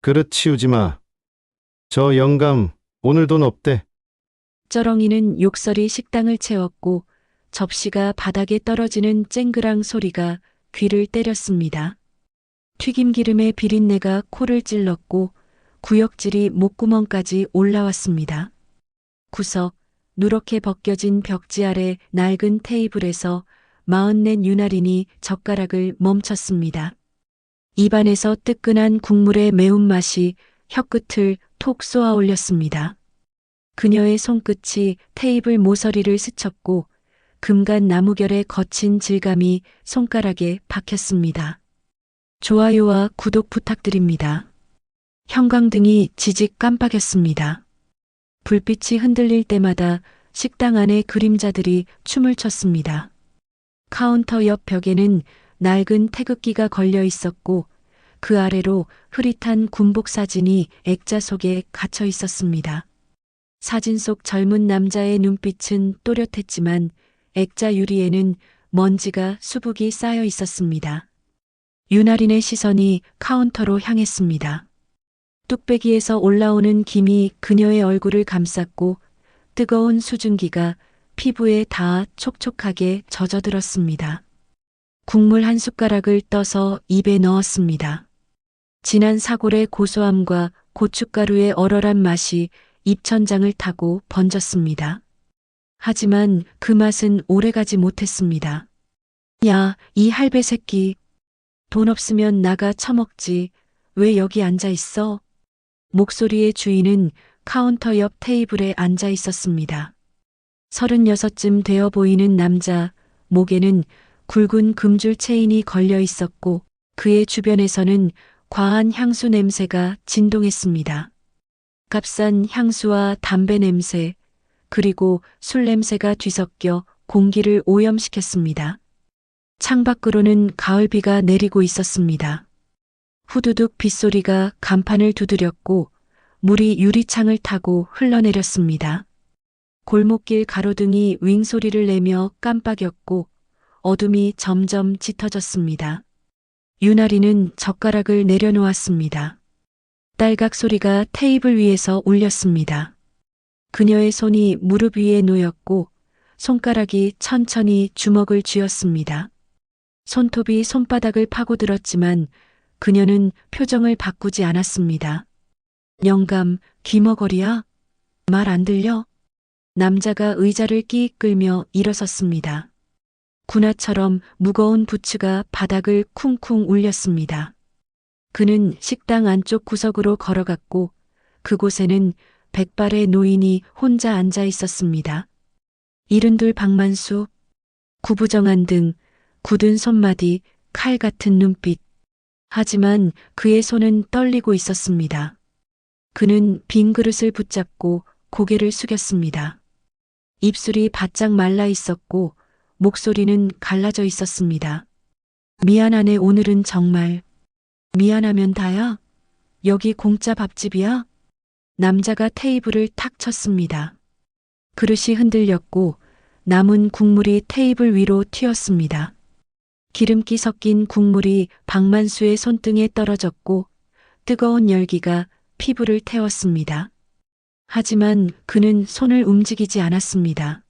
그릇 치우지 마. 저 영감, 오늘 돈 없대. 쩌렁이는 욕설이 식당을 채웠고 접시가 바닥에 떨어지는 쨍그랑 소리가 귀를 때렸습니다. 튀김기름의 비린내가 코를 찔렀고 구역질이 목구멍까지 올라왔습니다. 구석, 누렇게 벗겨진 벽지 아래 낡은 테이블에서 44 유나린이 젓가락을 멈췄습니다. 입안에서 뜨끈한 국물의 매운맛이 혀끝을 톡 쏘아 올렸습니다. 그녀의 손끝이 테이블 모서리를 스쳤고 금간 나무결의 거친 질감이 손가락에 박혔습니다. 좋아요와 구독 부탁드립니다. 형광등이 지직 깜빡였습니다. 불빛이 흔들릴 때마다 식당 안의 그림자들이 춤을 췄습니다. 카운터 옆 벽에는 낡은 태극기가 걸려 있었고 그 아래로 흐릿한 군복 사진이 액자 속에 갇혀 있었습니다. 사진 속 젊은 남자의 눈빛은 또렷했지만 액자 유리에는 먼지가 수북이 쌓여 있었습니다. 유나린의 시선이 카운터로 향했습니다. 뚝배기에서 올라오는 김이 그녀의 얼굴을 감쌌고 뜨거운 수증기가 피부에 닿아 촉촉하게 젖어들었습니다. 국물 한 숟가락을 떠서 입에 넣었습니다. 진한 사골의 고소함과 고춧가루의 얼얼한 맛이 입천장을 타고 번졌습니다. 하지만 그 맛은 오래가지 못했습니다. 야, 이 할배 새끼. 돈 없으면 나가 처먹지. 왜 여기 앉아 있어? 목소리의 주인은 카운터 옆 테이블에 앉아 있었습니다. 36쯤 되어 보이는 남자, 목에는 굵은 금줄 체인이 걸려 있었고 그의 주변에서는 과한 향수 냄새가 진동했습니다. 값싼 향수와 담배 냄새, 그리고 술 냄새가 뒤섞여 공기를 오염시켰습니다. 창밖으로는 가을비가 내리고 있었습니다. 후두둑 빗소리가 간판을 두드렸고 물이 유리창을 타고 흘러내렸습니다. 골목길 가로등이 윙소리를 내며 깜빡였고 어둠이 점점 짙어졌습니다. 유나리는 젓가락을 내려놓았습니다. 딸각 소리가 테이블 위에서 울렸습니다. 그녀의 손이 무릎 위에 놓였고 손가락이 천천히 주먹을 쥐었습니다. 손톱이 손바닥을 파고들었지만 그녀는 표정을 바꾸지 않았습니다. 영감, 귀머거리야? 말 안 들려? 남자가 의자를 끼익 끌며 일어섰습니다. 군화처럼 무거운 부츠가 바닥을 쿵쿵 울렸습니다. 그는 식당 안쪽 구석으로 걸어갔고 그곳에는 백발의 노인이 혼자 앉아 있었습니다. 이른둘 박만수, 구부정한 등, 굳은 손마디, 칼 같은 눈빛. 하지만 그의 손은 떨리고 있었습니다. 그는 빈 그릇을 붙잡고 고개를 숙였습니다. 입술이 바짝 말라 있었고 목소리는 갈라져 있었습니다. 미안하네, 오늘은 정말. 미안하면 다야? 여기 공짜 밥집이야? 남자가 테이블을 탁 쳤습니다. 그릇이 흔들렸고 남은 국물이 테이블 위로 튀었습니다. 기름기 섞인 국물이 박만수의 손등에 떨어졌고 뜨거운 열기가 피부를 태웠습니다. 하지만 그는 손을 움직이지 않았습니다.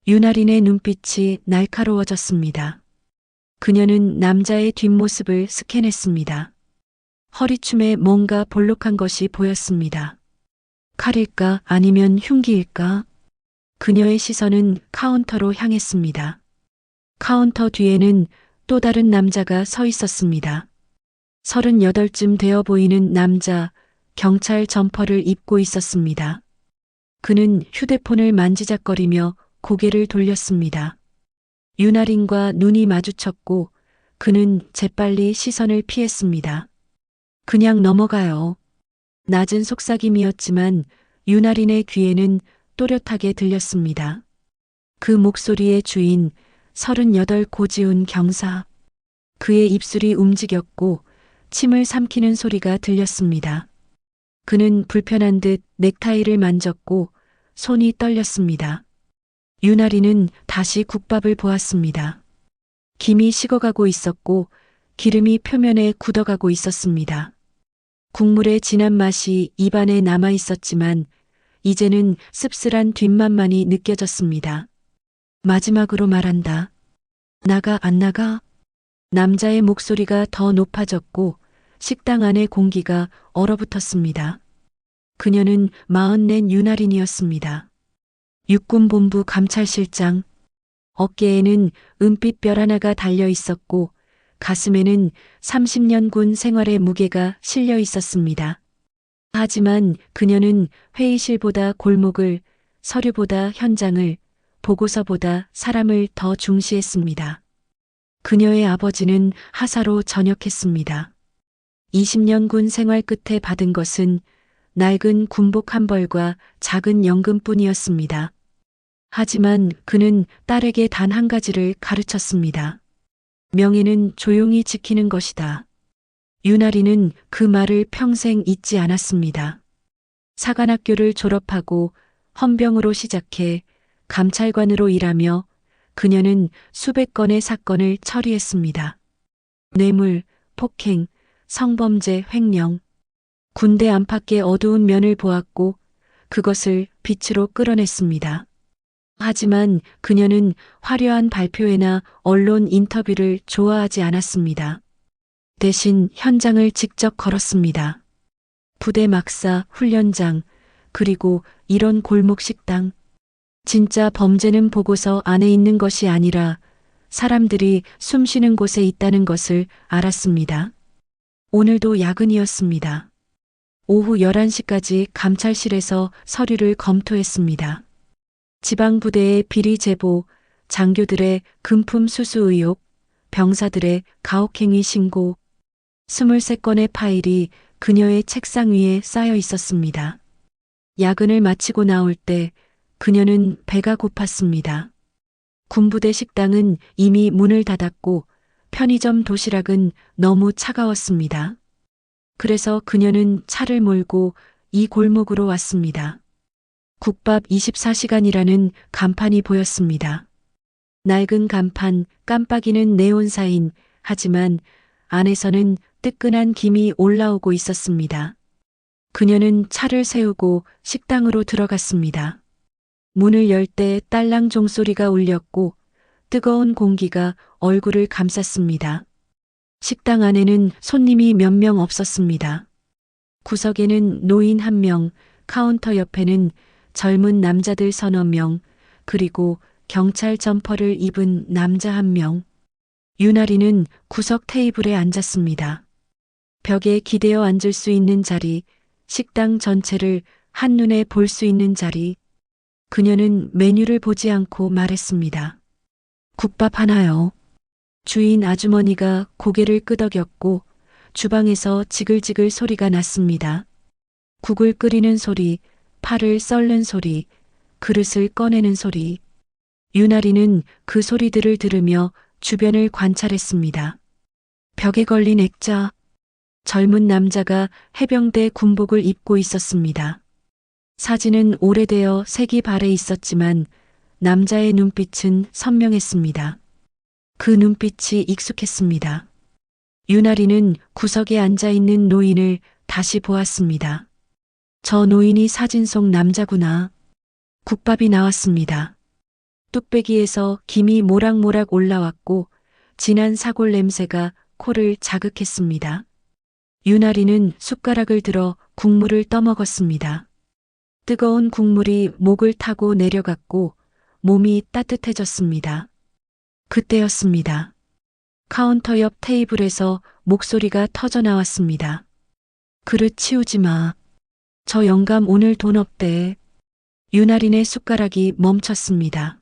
유나린의 눈빛이 날카로워졌습니다. 그녀는 남자의 뒷모습을 스캔했습니다. 허리춤에 뭔가 볼록한 것이 보였습니다. 칼일까 아니면 흉기일까? 그녀의 시선은 카운터로 향했습니다. 카운터 뒤에는 또 다른 남자가 서 있었습니다. 38쯤 되어 보이는 남자, 경찰 점퍼를 입고 있었습니다. 그는 휴대폰을 만지작거리며 고개를 돌렸습니다. 유나린과 눈이 마주쳤고 그는 재빨리 시선을 피했습니다. 그냥 넘어가요. 낮은 속삭임이었지만 유나린의 귀에는 또렷하게 들렸습니다. 그 목소리의 주인 38 고지훈 경사. 그의 입술이 움직였고 침을 삼키는 소리가 들렸습니다. 그는 불편한 듯 넥타이를 만졌고 손이 떨렸습니다. 유나리는 다시 국밥을 보았습니다. 김이 식어가고 있었고 기름이 표면에 굳어가고 있었습니다. 국물의 진한 맛이 입안에 남아 있었지만 이제는 씁쓸한 뒷맛만이 느껴졌습니다. 마지막으로 말한다. 나가 안 나가? 남자의 목소리가 더 높아졌고 식당 안의 공기가 얼어붙었습니다. 그녀는 44 윤아린이었습니다. 육군본부 감찰실장. 어깨에는 은빛별 하나가 달려 있었고 가슴에는 30년 군 생활의 무게가 실려 있었습니다. 하지만 그녀는 회의실보다 골목을, 서류보다 현장을, 보고서보다 사람을 더 중시했습니다. 그녀의 아버지는 하사로 전역했습니다. 20년 군 생활 끝에 받은 것은 낡은 군복 한 벌과 작은 연금뿐이었습니다. 하지만 그는 딸에게 단 한 가지를 가르쳤습니다. 명예는 조용히 지키는 것이다. 윤아리는 그 말을 평생 잊지 않았습니다. 사관학교를 졸업하고 헌병으로 시작해 감찰관으로 일하며 그녀는 수백 건의 사건을 처리했습니다. 뇌물, 폭행, 성범죄, 횡령. 군대 안팎의 어두운 면을 보았고 그것을 빛으로 끌어냈습니다. 하지만 그녀는 화려한 발표회나 언론 인터뷰를 좋아하지 않았습니다. 대신 현장을 직접 걸었습니다. 부대 막사, 훈련장, 그리고 이런 골목 식당. 진짜 범죄는 보고서 안에 있는 것이 아니라 사람들이 숨쉬는 곳에 있다는 것을 알았습니다. 오늘도 야근이었습니다. 오후 11시까지 감찰실에서 서류를 검토했습니다. 지방부대의 비리 제보, 장교들의 금품 수수 의혹, 병사들의 가혹행위 신고, 23건의 파일이 그녀의 책상 위에 쌓여 있었습니다. 야근을 마치고 나올 때 그녀는 배가 고팠습니다. 군부대 식당은 이미 문을 닫았고 편의점 도시락은 너무 차가웠습니다. 그래서 그녀는 차를 몰고 이 골목으로 왔습니다. 국밥 24시간이라는 간판이 보였습니다. 낡은 간판, 깜빡이는 네온사인, 하지만 안에서는 뜨끈한 김이 올라오고 있었습니다. 그녀는 차를 세우고 식당으로 들어갔습니다. 문을 열 때 딸랑 종소리가 울렸고 뜨거운 공기가 얼굴을 감쌌습니다. 식당 안에는 손님이 몇 명 없었습니다. 구석에는 노인 한 명, 카운터 옆에는 젊은 남자들 서너 명, 그리고 경찰 점퍼를 입은 남자 한 명. 윤아리는 구석 테이블에 앉았습니다. 벽에 기대어 앉을 수 있는 자리, 식당 전체를 한눈에 볼 수 있는 자리. 그녀는 메뉴를 보지 않고 말했습니다. 국밥 하나요. 주인 아주머니가 고개를 끄덕였고 주방에서 지글지글 소리가 났습니다. 국을 끓이는 소리, 파를 썰는 소리, 그릇을 꺼내는 소리. 윤아리는 그 소리들을 들으며 주변을 관찰했습니다. 벽에 걸린 액자. 젊은 남자가 해병대 군복을 입고 있었습니다. 사진은 오래되어 색이 발해 있었지만 남자의 눈빛은 선명했습니다. 그 눈빛이 익숙했습니다. 윤아리는 구석에 앉아있는 노인을 다시 보았습니다. 저 노인이 사진 속 남자구나. 국밥이 나왔습니다. 뚝배기에서 김이 모락모락 올라왔고 진한 사골 냄새가 코를 자극했습니다. 윤아리는 숟가락을 들어 국물을 떠먹었습니다. 뜨거운 국물이 목을 타고 내려갔고 몸이 따뜻해졌습니다. 그때였습니다. 카운터 옆 테이블에서 목소리가 터져 나왔습니다. 그릇 치우지 마. 저 영감 오늘 돈 없대. 윤아린의 숟가락이 멈췄습니다.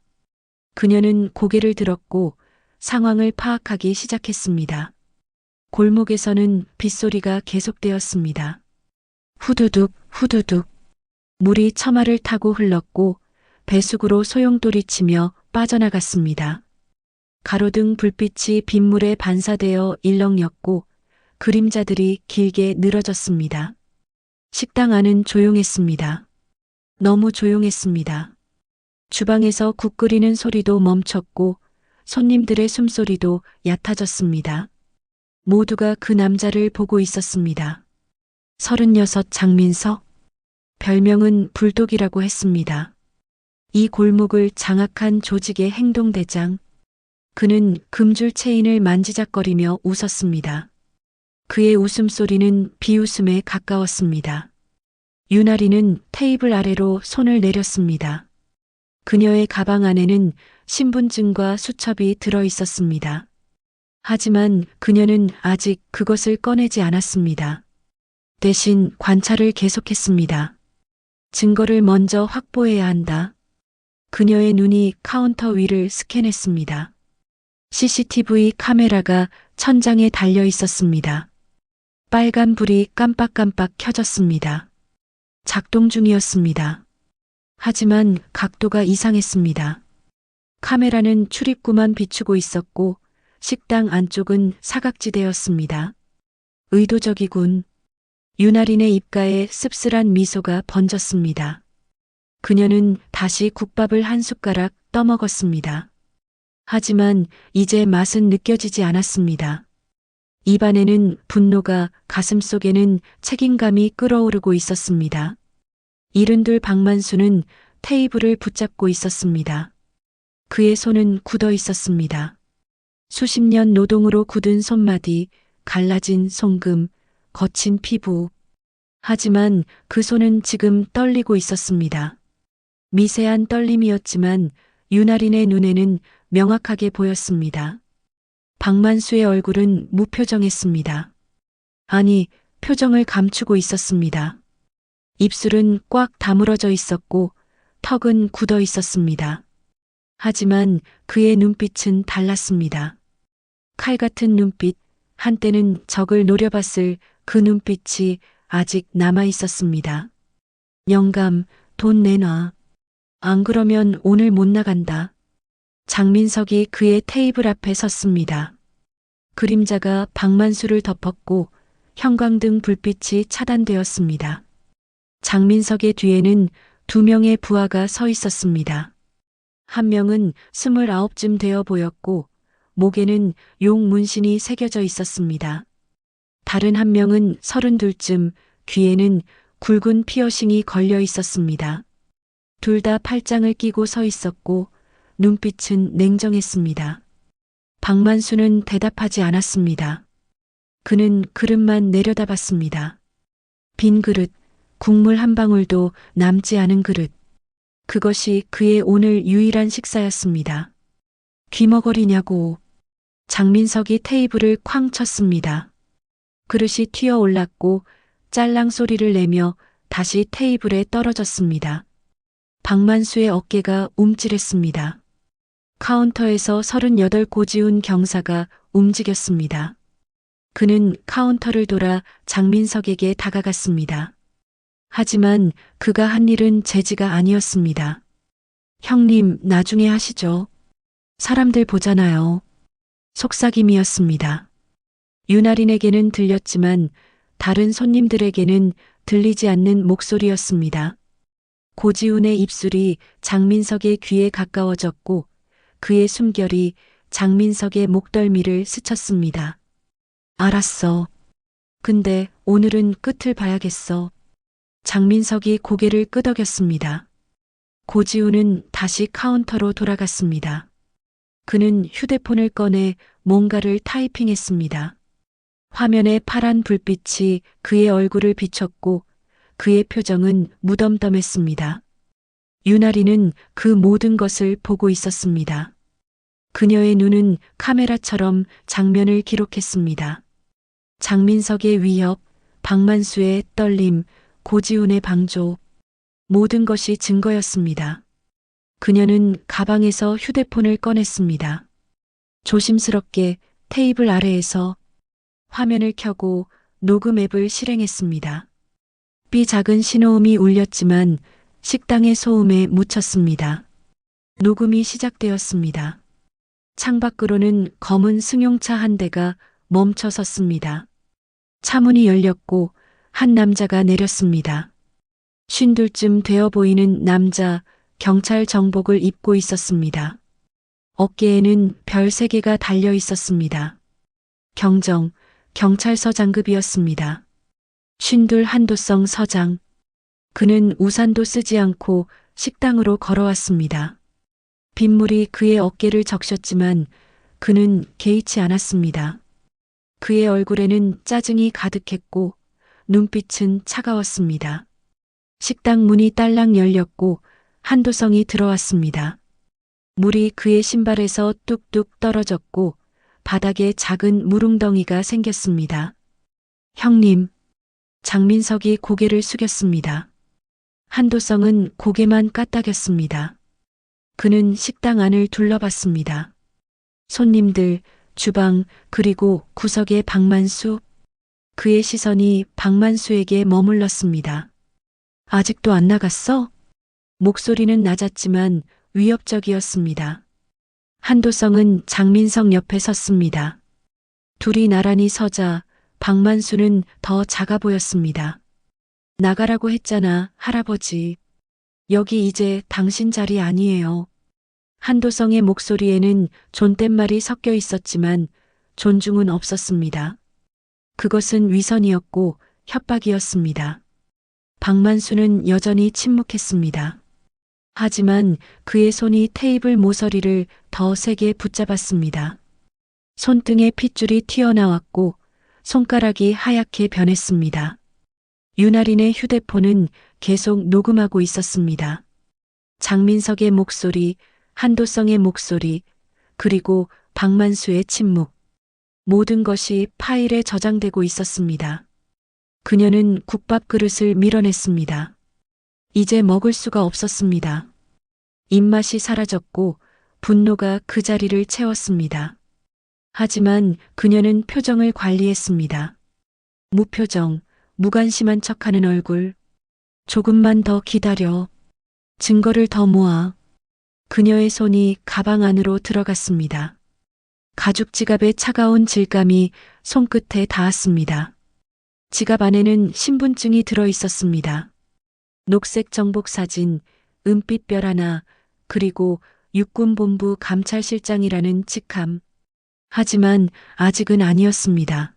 그녀는 고개를 들었고 상황을 파악하기 시작했습니다. 골목에서는 빗소리가 계속되었습니다. 후두둑, 후두둑. 물이 처마를 타고 흘렀고 배수구로 소용돌이 치며 빠져나갔습니다. 가로등 불빛이 빗물에 반사되어 일렁였고 그림자들이 길게 늘어졌습니다. 식당 안은 조용했습니다. 너무 조용했습니다. 주방에서 국 끓이는 소리도 멈췄고 손님들의 숨소리도 얕아졌습니다. 모두가 그 남자를 보고 있었습니다. 36 장민석. 별명은 불독이라고 했습니다. 이 골목을 장악한 조직의 행동대장. 그는 금줄 체인을 만지작거리며 웃었습니다. 그의 웃음소리는 비웃음에 가까웠습니다. 유나리는 테이블 아래로 손을 내렸습니다. 그녀의 가방 안에는 신분증과 수첩이 들어 있었습니다. 하지만 그녀는 아직 그것을 꺼내지 않았습니다. 대신 관찰을 계속했습니다. 증거를 먼저 확보해야 한다. 그녀의 눈이 카운터 위를 스캔했습니다. CCTV 카메라가 천장에 달려 있었습니다. 빨간 불이 깜빡깜빡 켜졌습니다. 작동 중이었습니다. 하지만 각도가 이상했습니다. 카메라는 출입구만 비추고 있었고 식당 안쪽은 사각지대였습니다. 의도적이군. 유나린의 입가에 씁쓸한 미소가 번졌습니다. 그녀는 다시 국밥을 한 숟가락 떠먹었습니다. 하지만 이제 맛은 느껴지지 않았습니다. 입안에는 분노가, 가슴속에는 책임감이 끓어오르고 있었습니다. 72 박만수는 테이블을 붙잡고 있었습니다. 그의 손은 굳어 있었습니다. 수십 년 노동으로 굳은 손마디, 갈라진 손금, 거친 피부. 하지만 그 손은 지금 떨리고 있었습니다. 미세한 떨림이었지만 유나린의 눈에는 명확하게 보였습니다. 박만수의 얼굴은 무표정했습니다. 아니, 표정을 감추고 있었습니다. 입술은 꽉 다물어져 있었고 턱은 굳어 있었습니다. 하지만 그의 눈빛은 달랐습니다. 칼 같은 눈빛, 한때는 적을 노려봤을 그 눈빛이 아직 남아 있었습니다. 영감, 돈 내놔. 안 그러면 오늘 못 나간다. 장민석이 그의 테이블 앞에 섰습니다. 그림자가 박만수를 덮었고 형광등 불빛이 차단되었습니다. 장민석의 뒤에는 2명의 부하가 서 있었습니다. 한 명은 29쯤 되어 보였고 목에는 용 문신이 새겨져 있었습니다. 다른 한 명은 32쯤, 귀에는 굵은 피어싱이 걸려 있었습니다. 둘 다 팔짱을 끼고 서 있었고 눈빛은 냉정했습니다. 박만수는 대답하지 않았습니다. 그는 그릇만 내려다봤습니다. 빈 그릇, 국물 한 방울도 남지 않은 그릇. 그것이 그의 오늘 유일한 식사였습니다. 귀머거리냐고. 장민석이 테이블을 쾅 쳤습니다. 그릇이 튀어 올랐고 짤랑 소리를 내며 다시 테이블에 떨어졌습니다. 박만수의 어깨가 움찔했습니다. 카운터에서 38 고지훈 경사가 움직였습니다. 그는 카운터를 돌아 장민석에게 다가갔습니다. 하지만 그가 한 일은 제지가 아니었습니다. 형님, 나중에 하시죠. 사람들 보잖아요. 속삭임이었습니다. 유나린에게는 들렸지만 다른 손님들에게는 들리지 않는 목소리였습니다. 고지훈의 입술이 장민석의 귀에 가까워졌고 그의 숨결이 장민석의 목덜미를 스쳤습니다. 알았어. 근데 오늘은 끝을 봐야겠어. 장민석이 고개를 끄덕였습니다. 고지훈은 다시 카운터로 돌아갔습니다. 그는 휴대폰을 꺼내 뭔가를 타이핑했습니다. 화면에 파란 불빛이 그의 얼굴을 비췄고 그의 표정은 무덤덤했습니다. 유나리는 그 모든 것을 보고 있었습니다. 그녀의 눈은 카메라처럼 장면을 기록했습니다. 장민석의 위협, 박만수의 떨림, 고지훈의 방조, 모든 것이 증거였습니다. 그녀는 가방에서 휴대폰을 꺼냈습니다. 조심스럽게 테이블 아래에서 화면을 켜고 녹음 앱을 실행했습니다. 삐 작은 신호음이 울렸지만 식당의 소음에 묻혔습니다. 녹음이 시작되었습니다. 창밖으로는 검은 승용차 한 대가 멈춰 섰습니다. 차문이 열렸고 한 남자가 내렸습니다. 52쯤 되어 보이는 남자, 경찰 정복을 입고 있었습니다. 어깨에는 별 3개가 달려 있었습니다. 경정, 경찰서 장급이었습니다. 쉰둘 한도성 서장. 그는 우산도 쓰지 않고 식당으로 걸어왔습니다. 빗물이 그의 어깨를 적셨지만 그는 개의치 않았습니다. 그의 얼굴에는 짜증이 가득했고 눈빛은 차가웠습니다. 식당 문이 딸랑 열렸고 한도성이 들어왔습니다. 물이 그의 신발에서 뚝뚝 떨어졌고 바닥에 작은 물웅덩이가 생겼습니다. 형님. 장민석이 고개를 숙였습니다. 한도성은 고개만 까딱였습니다. 그는 식당 안을 둘러봤습니다. 손님들, 주방, 그리고 구석의 박만수. 그의 시선이 박만수에게 머물렀습니다. 아직도 안 나갔어? 목소리는 낮았지만 위협적이었습니다. 한도성은 장민석 옆에 섰습니다. 둘이 나란히 서자 박만수는 더 작아 보였습니다. 나가라고 했잖아, 할아버지. 여기 이제 당신 자리 아니에요. 한도성의 목소리에는 존댓말이 섞여 있었지만 존중은 없었습니다. 그것은 위선이었고 협박이었습니다. 박만수는 여전히 침묵했습니다. 하지만 그의 손이 테이블 모서리를 더 세게 붙잡았습니다. 손등에 핏줄이 튀어나왔고 손가락이 하얗게 변했습니다. 윤아린의 휴대폰은 계속 녹음하고 있었습니다. 장민석의 목소리, 한도성의 목소리, 그리고 박만수의 침묵. 모든 것이 파일에 저장되고 있었습니다. 그녀는 국밥 그릇을 밀어냈습니다. 이제 먹을 수가 없었습니다. 입맛이 사라졌고 분노가 그 자리를 채웠습니다. 하지만 그녀는 표정을 관리했습니다. 무표정, 무관심한 척하는 얼굴. 조금만 더 기다려. 증거를 더 모아. 그녀의 손이 가방 안으로 들어갔습니다. 가죽 지갑의 차가운 질감이 손끝에 닿았습니다. 지갑 안에는 신분증이 들어 있었습니다. 녹색 정복 사진, 은빛별 하나, 그리고 육군본부 감찰실장이라는 직함. 하지만 아직은 아니었습니다.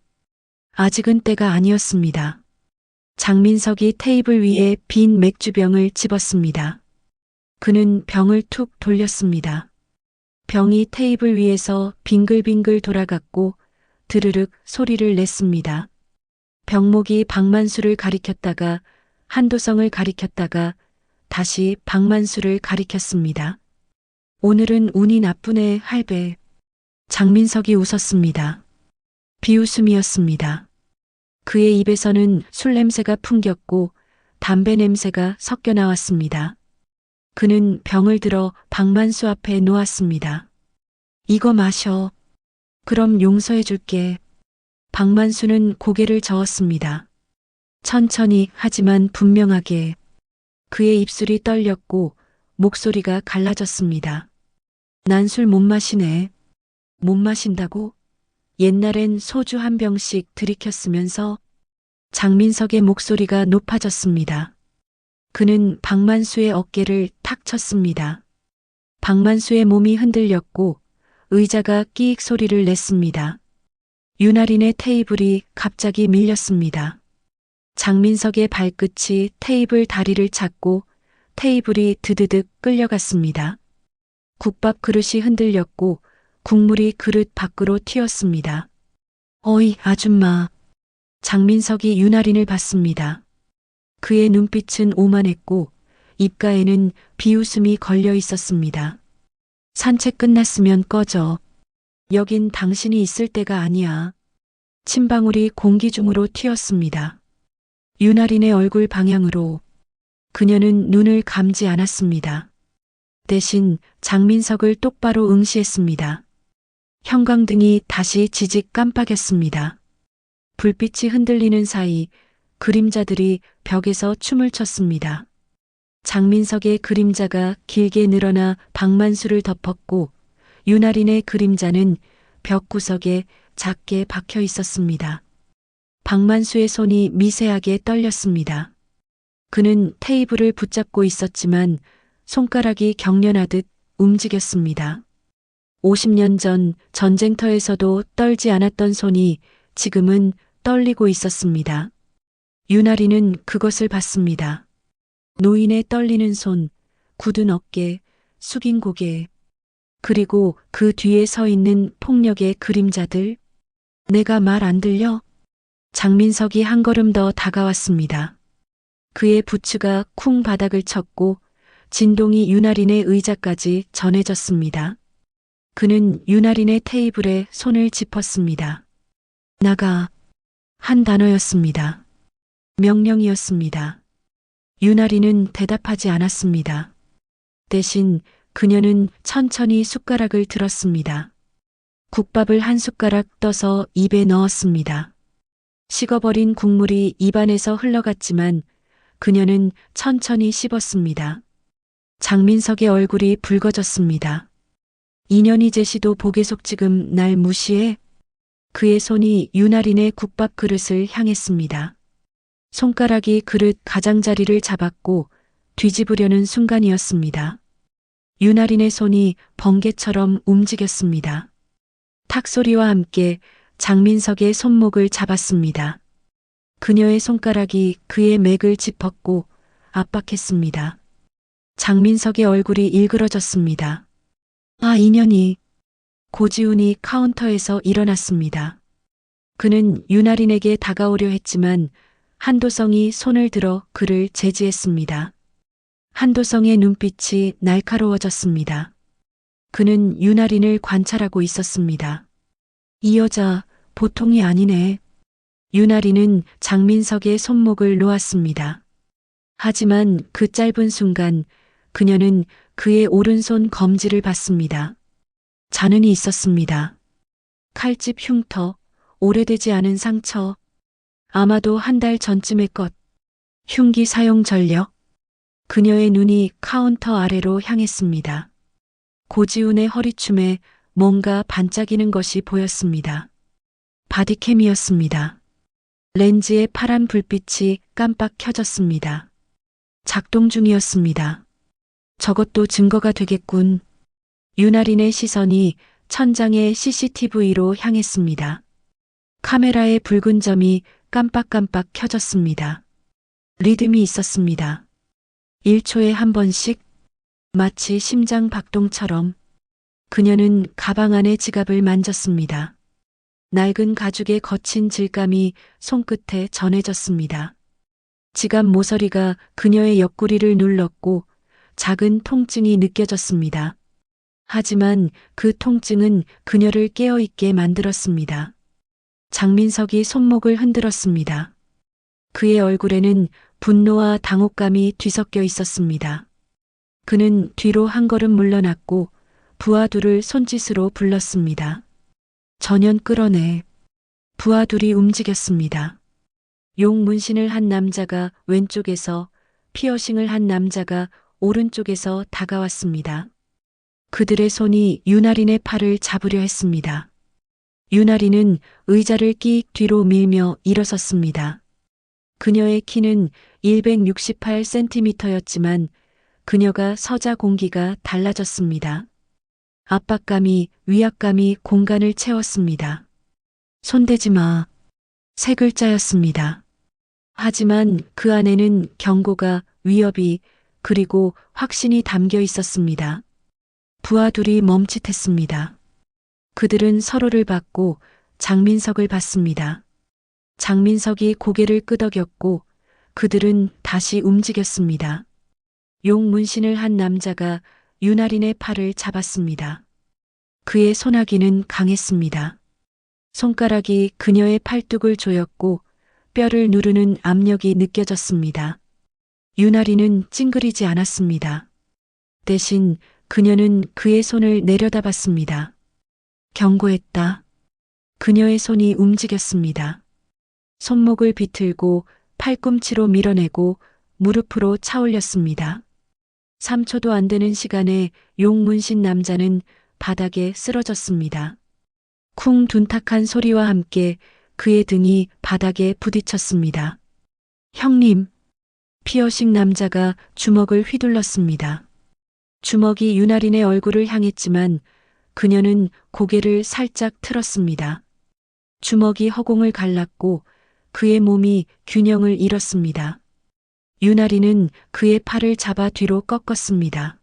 아직은 때가 아니었습니다. 장민석이 테이블 위에 빈 맥주병을 집었습니다. 그는 병을 툭 돌렸습니다. 병이 테이블 위에서 빙글빙글 돌아갔고 드르륵 소리를 냈습니다. 병목이 박만수를 가리켰다가 한도성을 가리켰다가 다시 박만수를 가리켰습니다. 오늘은 운이 나쁘네, 할배. 장민석이 웃었습니다. 비웃음이었습니다. 그의 입에서는 술 냄새가 풍겼고 담배 냄새가 섞여 나왔습니다. 그는 병을 들어 박만수 앞에 놓았습니다. 이거 마셔. 그럼 용서해 줄게. 박만수는 고개를 저었습니다. 천천히 하지만 분명하게. 그의 입술이 떨렸고 목소리가 갈라졌습니다. 난 술 못 마시네. 못 마신다고? 옛날엔 소주 한 병씩 들이켰으면서. 장민석의 목소리가 높아졌습니다. 그는 박만수의 어깨를 탁 쳤습니다. 박만수의 몸이 흔들렸고 의자가 끼익 소리를 냈습니다. 윤아린의 테이블이 갑자기 밀렸습니다. 장민석의 발끝이 테이블 다리를 찾고 테이블이 드드득 끌려갔습니다. 국밥 그릇이 흔들렸고 국물이 그릇 밖으로 튀었습니다. 어이, 아줌마. 장민석이 윤아린을 봤습니다. 그의 눈빛은 오만했고 입가에는 비웃음이 걸려 있었습니다. 산책 끝났으면 꺼져. 여긴 당신이 있을 때가 아니야. 침방울이 공기 중으로 튀었습니다. 윤아린의 얼굴 방향으로. 그녀는 눈을 감지 않았습니다. 대신 장민석을 똑바로 응시했습니다. 형광등이 다시 지직 깜빡였습니다. 불빛이 흔들리는 사이 그림자들이 벽에서 춤을 췄습니다. 장민석의 그림자가 길게 늘어나 박만수를 덮었고 윤아린의 그림자는 벽 구석에 작게 박혀 있었습니다. 박만수의 손이 미세하게 떨렸습니다. 그는 테이블을 붙잡고 있었지만 손가락이 경련하듯 움직였습니다. 50년 전 전쟁터에서도 떨지 않았던 손이 지금은 떨리고 있었습니다. 유나리는 그것을 봤습니다. 노인의 떨리는 손, 굳은 어깨, 숙인 고개, 그리고 그 뒤에 서 있는 폭력의 그림자들. 내가 말 안 들려? 장민석이 한 걸음 더 다가왔습니다. 그의 부츠가 쿵 바닥을 쳤고 진동이 유나린의 의자까지 전해졌습니다. 그는 유나린의 테이블에 손을 짚었습니다. 나가. 한 단어였습니다. 명령이었습니다. 유나린은 대답하지 않았습니다. 대신 그녀는 천천히 숟가락을 들었습니다. 국밥을 한 숟가락 떠서 입에 넣었습니다. 식어버린 국물이 입안에서 흘러갔지만 그녀는 천천히 씹었습니다. 장민석의 얼굴이 붉어졌습니다. 인연이 제시도 복에 속 지금 날 무시해? 그의 손이 유나린의 국밥 그릇을 향했습니다. 손가락이 그릇 가장자리를 잡았고 뒤집으려는 순간이었습니다. 유나린의 손이 번개처럼 움직였습니다. 탁 소리와 함께 장민석의 손목을 잡았습니다. 그녀의 손가락이 그의 맥을 짚었고 압박했습니다. 장민석의 얼굴이 일그러졌습니다. 아, 인연이. 고지훈이 카운터에서 일어났습니다. 그는 유나린에게 다가오려 했지만 한도성이 손을 들어 그를 제지했습니다. 한도성의 눈빛이 날카로워졌습니다. 그는 유나린을 관찰하고 있었습니다. 이 여자 보통이 아니네. 유나린은 장민석의 손목을 놓았습니다. 하지만 그 짧은 순간 그녀는 그의 오른손 검지를 봤습니다. 잔흔이 있었습니다. 칼집 흉터, 오래되지 않은 상처, 아마도 한 달 전쯤의 것. 흉기 사용 전력. 그녀의 눈이 카운터 아래로 향했습니다. 고지훈의 허리춤에 뭔가 반짝이는 것이 보였습니다. 바디캠이었습니다. 렌즈의 파란 불빛이 깜빡 켜졌습니다. 작동 중이었습니다. 저것도 증거가 되겠군. 유나린의 시선이 천장의 CCTV로 향했습니다. 카메라의 붉은 점이 깜빡깜빡 켜졌습니다. 리듬이 있었습니다. 1초에 한 번씩, 마치 심장 박동처럼. 그녀는 가방 안의 지갑을 만졌습니다. 낡은 가죽의 거친 질감이 손끝에 전해졌습니다. 지갑 모서리가 그녀의 옆구리를 눌렀고 작은 통증이 느껴졌습니다. 하지만 그 통증은 그녀를 깨어있게 만들었습니다. 장민석이 손목을 흔들었습니다. 그의 얼굴에는 분노와 당혹감이 뒤섞여 있었습니다. 그는 뒤로 한 걸음 물러났고 부하 둘을 손짓으로 불렀습니다. 전연 끌어내. 부하 둘이 움직였습니다. 용 문신을 한 남자가 왼쪽에서, 피어싱을 한 남자가 오른쪽에서 다가왔습니다. 그들의 손이 유나린의 팔을 잡으려 했습니다. 유나린은 의자를 끼익 뒤로 밀며 일어섰습니다. 그녀의 키는 168cm였지만 그녀가 서자 공기가 달라졌습니다. 압박감이, 위압감이 공간을 채웠습니다. 손대지 마. 세 글자였습니다. 하지만 그 안에는 경고가, 위협이, 그리고 확신이 담겨 있었습니다. 부하 둘이 멈칫했습니다. 그들은 서로를 봤고 장민석을 봤습니다. 장민석이 고개를 끄덕였고 그들은 다시 움직였습니다. 용 문신을 한 남자가 유나린의 팔을 잡았습니다. 그의 소나기는 강했습니다. 손가락이 그녀의 팔뚝을 조였고 뼈를 누르는 압력이 느껴졌습니다. 유나린은 찡그리지 않았습니다. 대신 그녀는 그의 손을 내려다봤습니다. 경고했다. 그녀의 손이 움직였습니다. 손목을 비틀고 팔꿈치로 밀어내고 무릎으로 차올렸습니다. 3초도 안 되는 시간에 용 문신 남자는 바닥에 쓰러졌습니다. 쿵 둔탁한 소리와 함께 그의 등이 바닥에 부딪혔습니다. 형님. 피어싱 남자가 주먹을 휘둘렀습니다. 주먹이 유나린의 얼굴을 향했지만 그녀는 고개를 살짝 틀었습니다. 주먹이 허공을 갈랐고 그의 몸이 균형을 잃었습니다. 유나리는 그의 팔을 잡아 뒤로 꺾었습니다.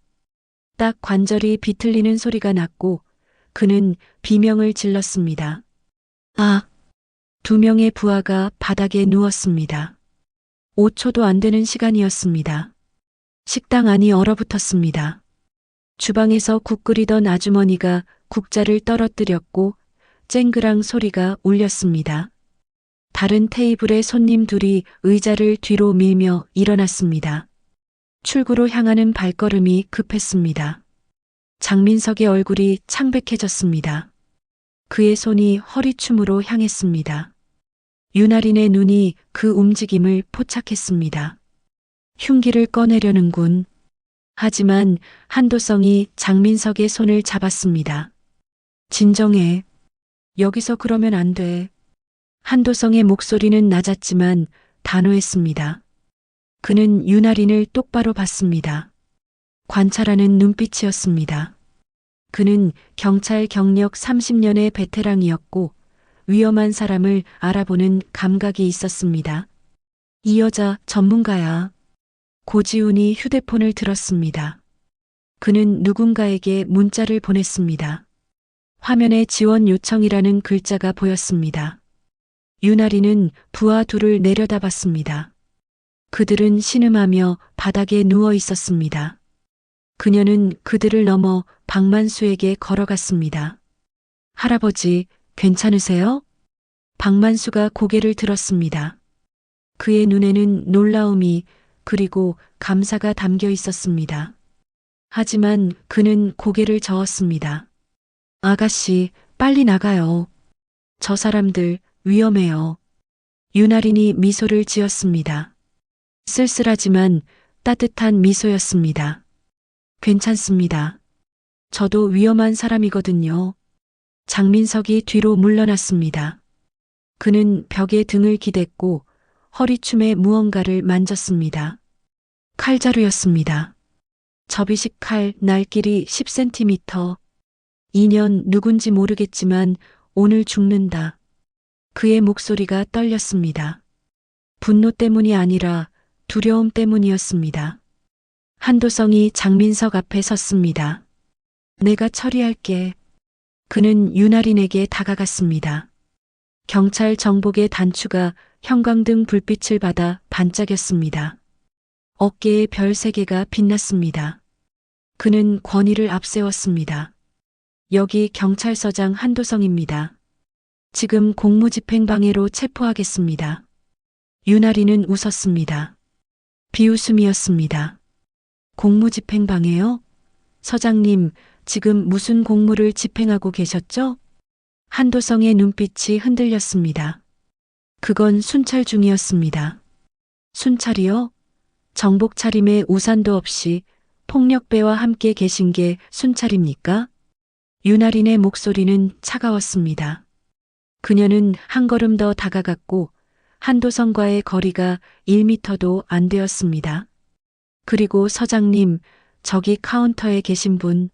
딱 관절이 비틀리는 소리가 났고 그는 비명을 질렀습니다. 아! 두 명의 부하가 바닥에 누웠습니다. 5초도 안 되는 시간이었습니다. 식당 안이 얼어붙었습니다. 주방에서 국 끓이던 아주머니가 국자를 떨어뜨렸고 쨍그랑 소리가 울렸습니다. 다른 테이블의 손님 둘이 의자를 뒤로 밀며 일어났습니다. 출구로 향하는 발걸음이 급했습니다. 장민석의 얼굴이 창백해졌습니다. 그의 손이 허리춤으로 향했습니다. 유나린의 눈이 그 움직임을 포착했습니다. 흉기를 꺼내려는군. 하지만 한도성이 장민석의 손을 잡았습니다. 진정해. 여기서 그러면 안 돼. 한도성의 목소리는 낮았지만 단호했습니다. 그는 유나린을 똑바로 봤습니다. 관찰하는 눈빛이었습니다. 그는 경찰 경력 30년의 베테랑이었고 위험한 사람을 알아보는 감각이 있었습니다. 이 여자 전문가야. 고지훈이 휴대폰을 들었습니다. 그는 누군가에게 문자를 보냈습니다. 화면에 지원 요청이라는 글자가 보였습니다. 유나리는 부하 둘을 내려다봤습니다. 그들은 신음하며 바닥에 누워 있었습니다. 그녀는 그들을 넘어 박만수에게 걸어갔습니다. 할아버지, 괜찮으세요? 박만수가 고개를 들었습니다. 그의 눈에는 놀라움이 그리고 감사가 담겨 있었습니다. 하지만 그는 고개를 저었습니다. 아가씨, 빨리 나가요. 저 사람들 위험해요. 유나린이 미소를 지었습니다. 쓸쓸하지만 따뜻한 미소였습니다. 괜찮습니다. 저도 위험한 사람이거든요. 장민석이 뒤로 물러났습니다. 그는 벽에 등을 기댔고 허리춤에 무언가를 만졌습니다. 칼자루였습니다. 접이식 칼 날길이 10cm. 2년 누군지 모르겠지만 오늘 죽는다. 그의 목소리가 떨렸습니다. 분노 때문이 아니라 두려움 때문이었습니다. 한도성이 장민석 앞에 섰습니다. 내가 처리할게. 그는 유나린에게 다가갔습니다. 경찰 정복의 단추가 형광등 불빛을 받아 반짝였습니다. 어깨에 별 3개가 빛났습니다. 그는 권위를 앞세웠습니다. 여기 경찰서장 한도성입니다. 지금 공무집행방해로 체포하겠습니다. 유나리는 웃었습니다. 비웃음이었습니다. 공무집행방해요? 서장님, 지금 무슨 공무를 집행하고 계셨죠? 한도성의 눈빛이 흔들렸습니다. 그건 순찰 중이었습니다. 순찰이요? 정복 차림에 우산도 없이 폭력배와 함께 계신 게 순찰입니까? 유나린의 목소리는 차가웠습니다. 그녀는 한 걸음 더 다가갔고 한도성과의 거리가 1미터도 안 되었습니다. 그리고 서장님, 저기 카운터에 계신 분,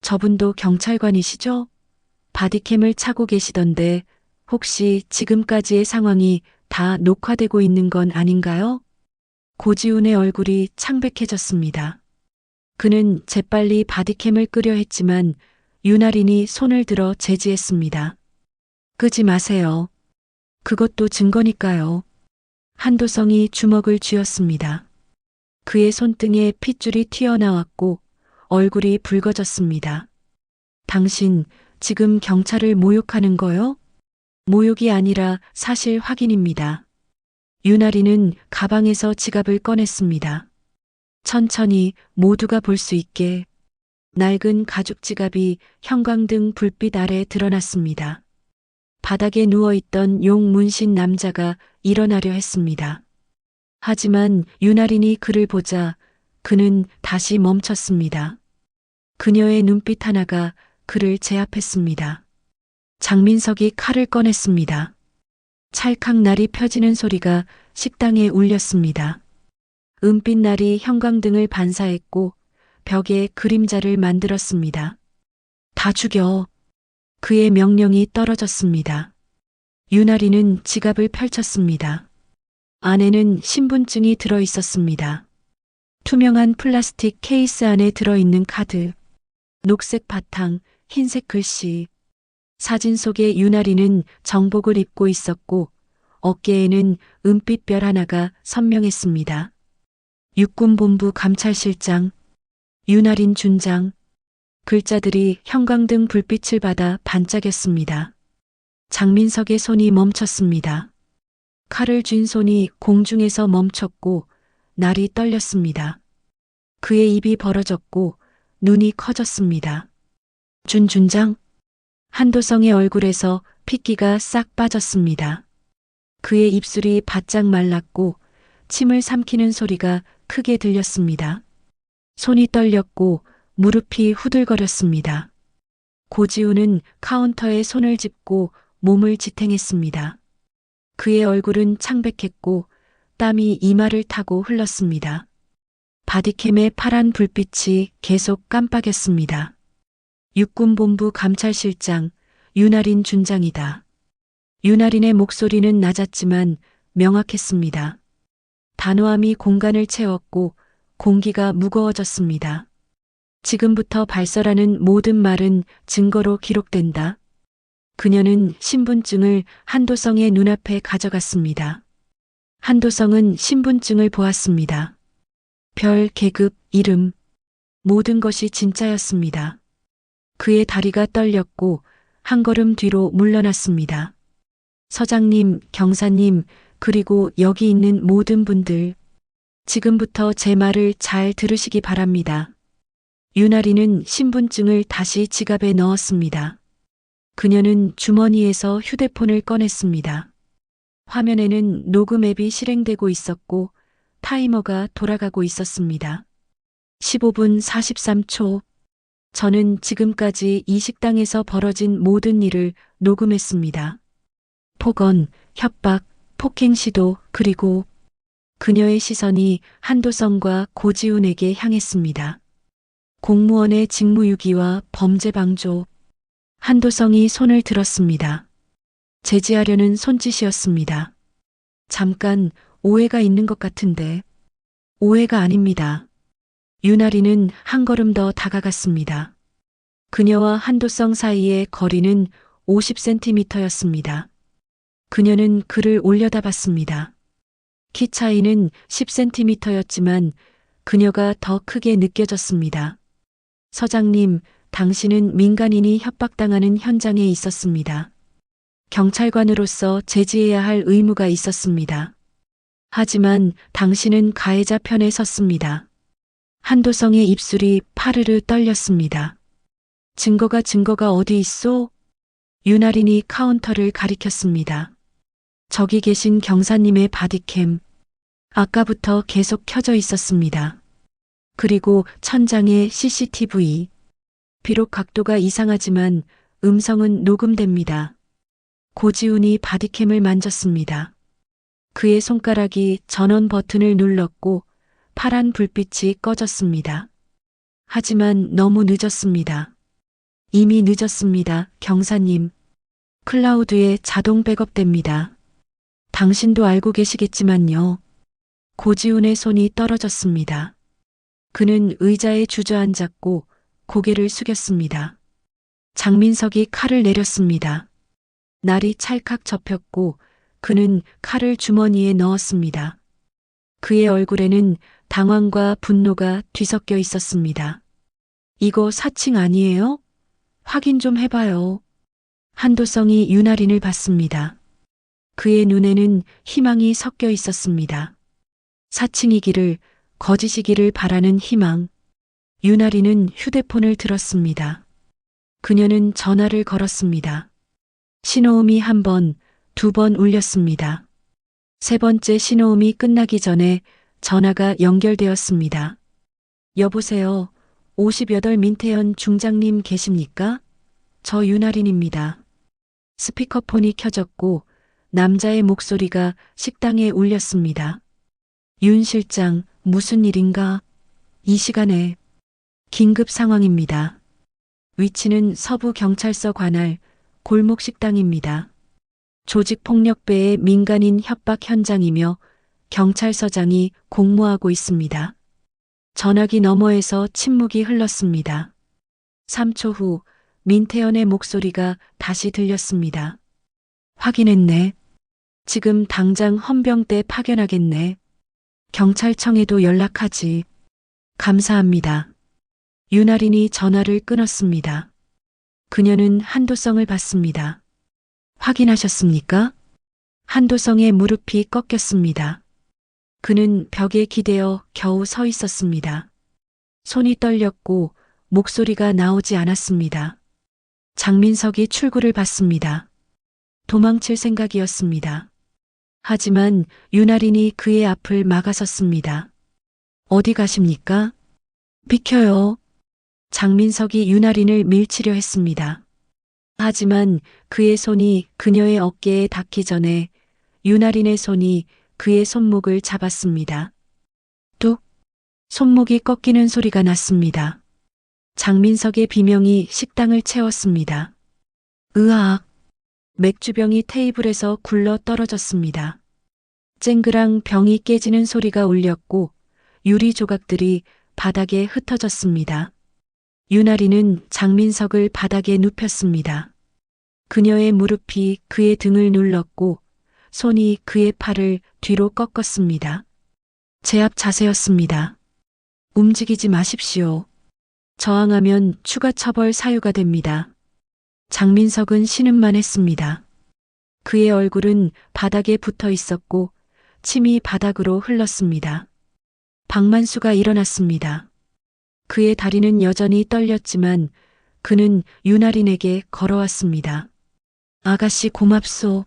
저분도 경찰관이시죠? 바디캠을 차고 계시던데 혹시 지금까지의 상황이 다 녹화되고 있는 건 아닌가요? 고지훈의 얼굴이 창백해졌습니다. 그는 재빨리 바디캠을 끄려 했지만 유나린이 손을 들어 제지했습니다. 끄지 마세요. 그것도 증거니까요. 한도성이 주먹을 쥐었습니다. 그의 손등에 핏줄이 튀어나왔고 얼굴이 붉어졌습니다. 당신 지금 경찰을 모욕하는 거요? 모욕이 아니라 사실 확인입니다. 유나리는 가방에서 지갑을 꺼냈습니다. 천천히 모두가 볼 수 있게 낡은 가죽 지갑이 형광등 불빛 아래 드러났습니다. 바닥에 누워있던 용 문신 남자가 일어나려 했습니다. 하지만 유나린이 그를 보자 그는 다시 멈췄습니다. 그녀의 눈빛 하나가 그를 제압했습니다. 장민석이 칼을 꺼냈습니다. 찰칵 날이 펴지는 소리가 식당에 울렸습니다. 은빛 날이 형광등을 반사했고 벽에 그림자를 만들었습니다. 다 죽여. 그의 명령이 떨어졌습니다. 유나리는 지갑을 펼쳤습니다. 안에는 신분증이 들어 있었습니다. 투명한 플라스틱 케이스 안에 들어있는 카드, 녹색 바탕, 흰색 글씨. 사진 속의 유나리는 정복을 입고 있었고 어깨에는 은빛 별 하나가 선명했습니다. 육군본부 감찰실장, 유나린 준장. 글자들이 형광등 불빛을 받아 반짝였습니다. 장민석의 손이 멈췄습니다. 칼을 쥔 손이 공중에서 멈췄고 날이 떨렸습니다. 그의 입이 벌어졌고 눈이 커졌습니다. 준장? 한도성의 얼굴에서 핏기가 싹 빠졌습니다. 그의 입술이 바짝 말랐고 침을 삼키는 소리가 크게 들렸습니다. 손이 떨렸고 무릎이 후들거렸습니다. 고지우는 카운터에 손을 짚고 몸을 지탱했습니다. 그의 얼굴은 창백했고 땀이 이마를 타고 흘렀습니다. 바디캠의 파란 불빛이 계속 깜빡였습니다. 육군본부 감찰실장 유나린 준장이다. 유나린의 목소리는 낮았지만 명확했습니다. 단호함이 공간을 채웠고 공기가 무거워졌습니다. 지금부터 발설하는 모든 말은 증거로 기록된다. 그녀는 신분증을 한도성의 눈앞에 가져갔습니다. 한도성은 신분증을 보았습니다. 별, 계급, 이름, 모든 것이 진짜였습니다. 그의 다리가 떨렸고 한 걸음 뒤로 물러났습니다. 서장님, 경사님, 그리고 여기 있는 모든 분들, 지금부터 제 말을 잘 들으시기 바랍니다. 유나리는 신분증을 다시 지갑에 넣었습니다. 그녀는 주머니에서 휴대폰을 꺼냈습니다. 화면에는 녹음 앱이 실행되고 있었고 타이머가 돌아가고 있었습니다. 15분 43초. 저는 지금까지 이 식당에서 벌어진 모든 일을 녹음했습니다. 폭언, 협박, 폭행 시도, 그리고 그녀의 시선이 한도성과 고지훈에게 향했습니다. 공무원의 직무유기와 범죄 방조. 한도성이 손을 들었습니다. 제지하려는 손짓이었습니다. 잠깐 오해가 있는 것 같은데. 오해가 아닙니다. 유나리는 한 걸음 더 다가갔습니다. 그녀와 한도성 사이의 거리는 50cm였습니다. 그녀는 그를 올려다봤습니다. 키 차이는 10cm였지만 그녀가 더 크게 느껴졌습니다. 서장님, 당신은 민간인이 협박당하는 현장에 있었습니다. 경찰관으로서 제지해야 할 의무가 있었습니다. 하지만 당신은 가해자 편에 섰습니다. 한도성의 입술이 파르르 떨렸습니다. 증거가 어디 있소? 유나린이 카운터를 가리켰습니다. 저기 계신 경사님의 바디캠. 아까부터 계속 켜져 있었습니다. 그리고 천장에 CCTV. 비록 각도가 이상하지만 음성은 녹음됩니다. 고지훈이 바디캠을 만졌습니다. 그의 손가락이 전원 버튼을 눌렀고 파란 불빛이 꺼졌습니다. 하지만 너무 늦었습니다. 이미 늦었습니다, 경사님. 클라우드에 자동 백업됩니다. 당신도 알고 계시겠지만요. 고지훈의 손이 떨어졌습니다. 그는 의자에 주저앉았고 고개를 숙였습니다. 장민석이 칼을 내렸습니다. 날이 찰칵 접혔고 그는 칼을 주머니에 넣었습니다. 그의 얼굴에는 당황과 분노가 뒤섞여 있었습니다. 이거 사칭 아니에요? 확인 좀 해봐요. 한도성이 유나린을 봤습니다. 그의 눈에는 희망이 섞여 있었습니다. 사칭이기를, 거짓이기를 바라는 희망. 유나린은 휴대폰을 들었습니다. 그녀는 전화를 걸었습니다. 신호음이 한 번, 두 번 울렸습니다. 세 번째 신호음이 끝나기 전에 전화가 연결되었습니다. 여보세요. 58 민태현 중장님 계십니까? 저 유나린입니다. 스피커폰이 켜졌고 남자의 목소리가 식당에 울렸습니다. 윤 실장, 무슨 일인가? 이 시간에 긴급 상황입니다. 위치는 서부 경찰서 관할 골목 식당입니다. 조직폭력배의 민간인 협박 현장이며 경찰서장이 공모하고 있습니다. 전화기 너머에서 침묵이 흘렀습니다. 3초 후 민태연의 목소리가 다시 들렸습니다. 확인했네. 지금 당장 헌병대 파견하겠네. 경찰청에도 연락하지. 감사합니다. 윤아린이 전화를 끊었습니다. 그녀는 한도성을 봤습니다. 확인하셨습니까? 한도성의 무릎이 꺾였습니다. 그는 벽에 기대어 겨우 서 있었습니다. 손이 떨렸고 목소리가 나오지 않았습니다. 장민석이 출구를 봤습니다. 도망칠 생각이었습니다. 하지만 윤아린이 그의 앞을 막아섰습니다. 어디 가십니까? 비켜요. 장민석이 윤아린을 밀치려 했습니다. 하지만 그의 손이 그녀의 어깨에 닿기 전에 윤아린의 손이 그의 손목을 잡았습니다. 뚝! 손목이 꺾이는 소리가 났습니다. 장민석의 비명이 식당을 채웠습니다. 으악! 맥주병이 테이블에서 굴러 떨어졌습니다. 쨍그랑 병이 깨지는 소리가 울렸고 유리 조각들이 바닥에 흩어졌습니다. 윤아린은 장민석을 바닥에 눕혔습니다. 그녀의 무릎이 그의 등을 눌렀고 손이 그의 팔을 뒤로 꺾었습니다. 제압 자세였습니다. 움직이지 마십시오. 저항하면 추가 처벌 사유가 됩니다. 장민석은 신음만 했습니다. 그의 얼굴은 바닥에 붙어 있었고 침이 바닥으로 흘렀습니다. 박만수가 일어났습니다. 그의 다리는 여전히 떨렸지만 그는 윤아린에게 걸어왔습니다. 아가씨 고맙소.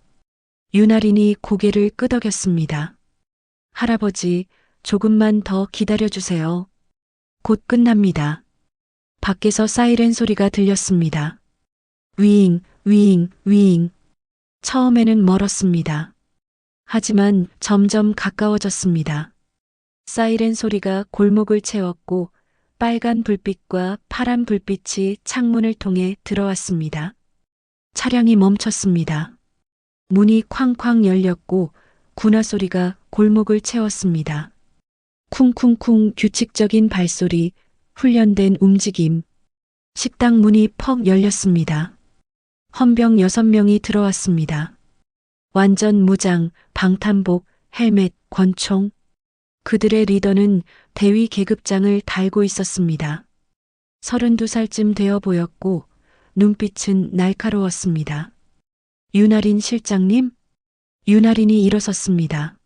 윤아린이 고개를 끄덕였습니다. 할아버지, 조금만 더 기다려주세요. 곧 끝납니다. 밖에서 사이렌 소리가 들렸습니다. 윙, 윙, 윙. 처음에는 멀었습니다. 하지만 점점 가까워졌습니다. 사이렌 소리가 골목을 채웠고 빨간 불빛과 파란 불빛이 창문을 통해 들어왔습니다. 차량이 멈췄습니다. 문이 쾅쾅 열렸고 군화 소리가 골목을 채웠습니다. 쿵쿵쿵 규칙적인 발소리, 훈련된 움직임. 식당 문이 퍽 열렸습니다. 헌병 6명이 들어왔습니다. 완전 무장, 방탄복, 헬멧, 권총. 그들의 리더는 대위 계급장을 달고 있었습니다. 32살쯤 되어 보였고 눈빛은 날카로웠습니다. 윤아린 실장님? 윤아린이 일어섰습니다.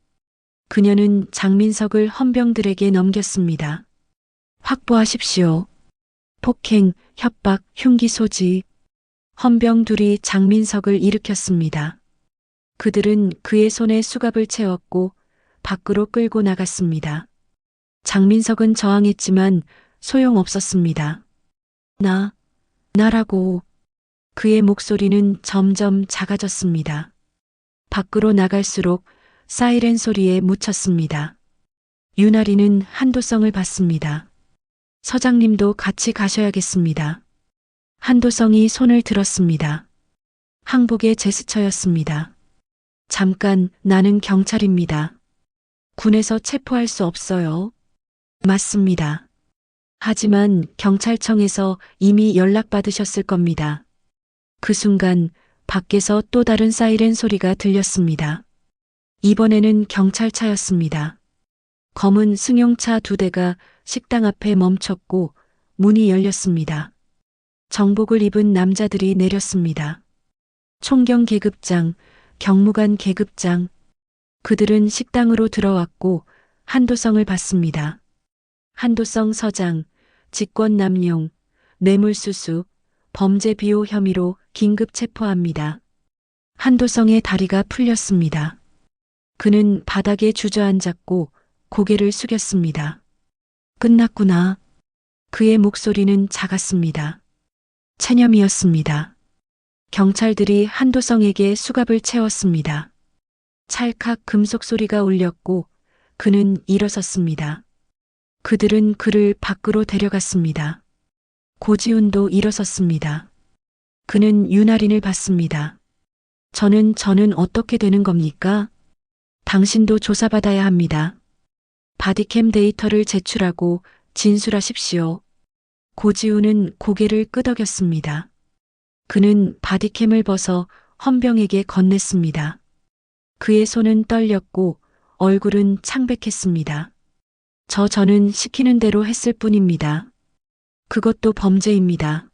그녀는 장민석을 헌병들에게 넘겼습니다. 확보하십시오. 폭행, 협박, 흉기 소지. 헌병 둘이 장민석을 일으켰습니다. 그들은 그의 손에 수갑을 채웠고 밖으로 끌고 나갔습니다. 장민석은 저항했지만 소용없었습니다. 나라고. 그의 목소리는 점점 작아졌습니다. 밖으로 나갈수록 사이렌 소리에 묻혔습니다. 윤아린은 한도성을 봤습니다. 서장님도 같이 가셔야겠습니다. 한도성이 손을 들었습니다. 항복의 제스처였습니다. 잠깐, 나는 경찰입니다. 군에서 체포할 수 없어요. 맞습니다. 하지만 경찰청에서 이미 연락받으셨을 겁니다. 그 순간 밖에서 또 다른 사이렌 소리가 들렸습니다. 이번에는 경찰차였습니다. 검은 승용차 2대가 식당 앞에 멈췄고 문이 열렸습니다. 정복을 입은 남자들이 내렸습니다. 총경 계급장, 경무관 계급장. 그들은 식당으로 들어왔고 한도성을 봤습니다. 한도성 서장, 직권남용, 뇌물수수, 범죄 비호 혐의로 긴급 체포합니다. 한도성의 다리가 풀렸습니다. 그는 바닥에 주저앉았고 고개를 숙였습니다. 끝났구나. 그의 목소리는 작았습니다. 체념이었습니다. 경찰들이 한도성에게 수갑을 채웠습니다. 찰칵 금속 소리가 울렸고 그는 일어섰습니다. 그들은 그를 밖으로 데려갔습니다. 고지훈도 일어섰습니다. 그는 윤아린을 봤습니다. 저는 어떻게 되는 겁니까? 당신도 조사받아야 합니다. 바디캠 데이터를 제출하고 진술하십시오. 고지우는 고개를 끄덕였습니다. 그는 바디캠을 벗어 헌병에게 건넸습니다. 그의 손은 떨렸고 얼굴은 창백했습니다. 저는 시키는 대로 했을 뿐입니다. 그것도 범죄입니다.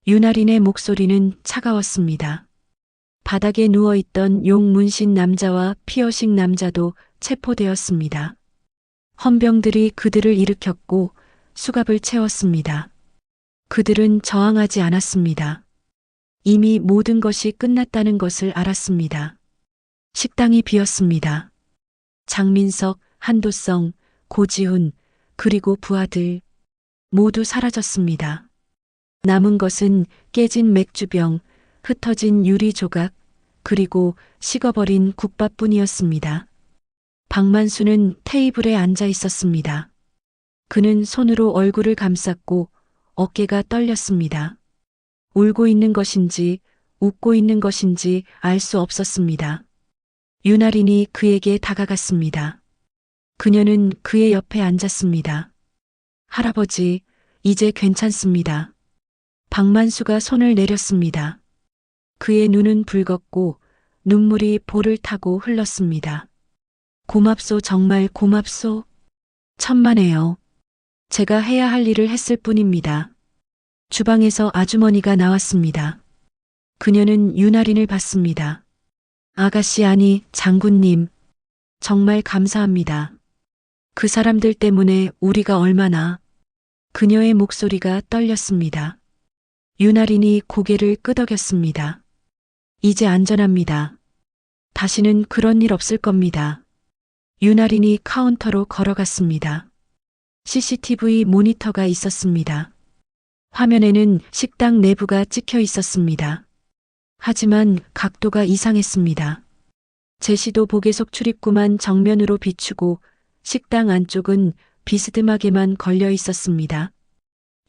윤아린의 목소리는 차가웠습니다. 바닥에 누워있던 용 문신 남자와 피어싱 남자도 체포되었습니다. 헌병들이 그들을 일으켰고 수갑을 채웠습니다. 그들은 저항하지 않았습니다. 이미 모든 것이 끝났다는 것을 알았습니다. 식당이 비었습니다. 장민석, 한도성, 고지훈, 그리고 부하들 모두 사라졌습니다. 남은 것은 깨진 맥주병, 흩어진 유리 조각, 그리고 식어버린 국밥뿐이었습니다. 박만수는 테이블에 앉아 있었습니다. 그는 손으로 얼굴을 감쌌고 어깨가 떨렸습니다. 울고 있는 것인지 웃고 있는 것인지 알 수 없었습니다. 윤아린이 그에게 다가갔습니다. 그녀는 그의 옆에 앉았습니다. 할아버지, 이제 괜찮습니다. 박만수가 손을 내렸습니다. 그의 눈은 붉었고 눈물이 볼을 타고 흘렀습니다. 고맙소, 정말 고맙소. 천만에요. 제가 해야 할 일을 했을 뿐입니다. 주방에서 아주머니가 나왔습니다. 그녀는 윤아린을 봤습니다. 아가씨, 아니 장군님, 정말 감사합니다. 그 사람들 때문에 우리가 얼마나. 그녀의 목소리가 떨렸습니다. 윤아린이 고개를 끄덕였습니다. 이제 안전합니다. 다시는 그런 일 없을 겁니다. 윤아린이 카운터로 걸어갔습니다. CCTV 모니터가 있었습니다. 화면에는 식당 내부가 찍혀 있었습니다. 하지만 각도가 이상했습니다. 제시도 보계속 출입구만 정면으로 비추고 식당 안쪽은 비스듬하게만 걸려 있었습니다.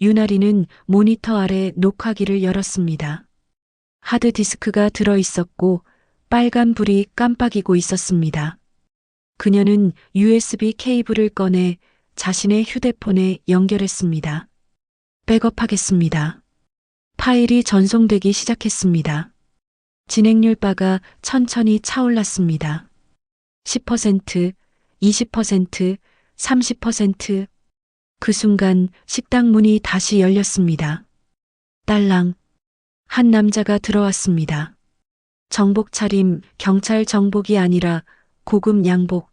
윤아린은 모니터 아래 녹화기를 열었습니다. 하드디스크가 들어 있었고 빨간 불이 깜빡이고 있었습니다. 그녀는 USB 케이블을 꺼내 자신의 휴대폰에 연결했습니다. 백업하겠습니다. 파일이 전송되기 시작했습니다. 진행률 바가 천천히 차올랐습니다. 10%, 20%, 30%. 그 순간 식당 문이 다시 열렸습니다. 딸랑. 한 남자가 들어왔습니다. 정복 차림, 경찰 정복이 아니라 고급 양복.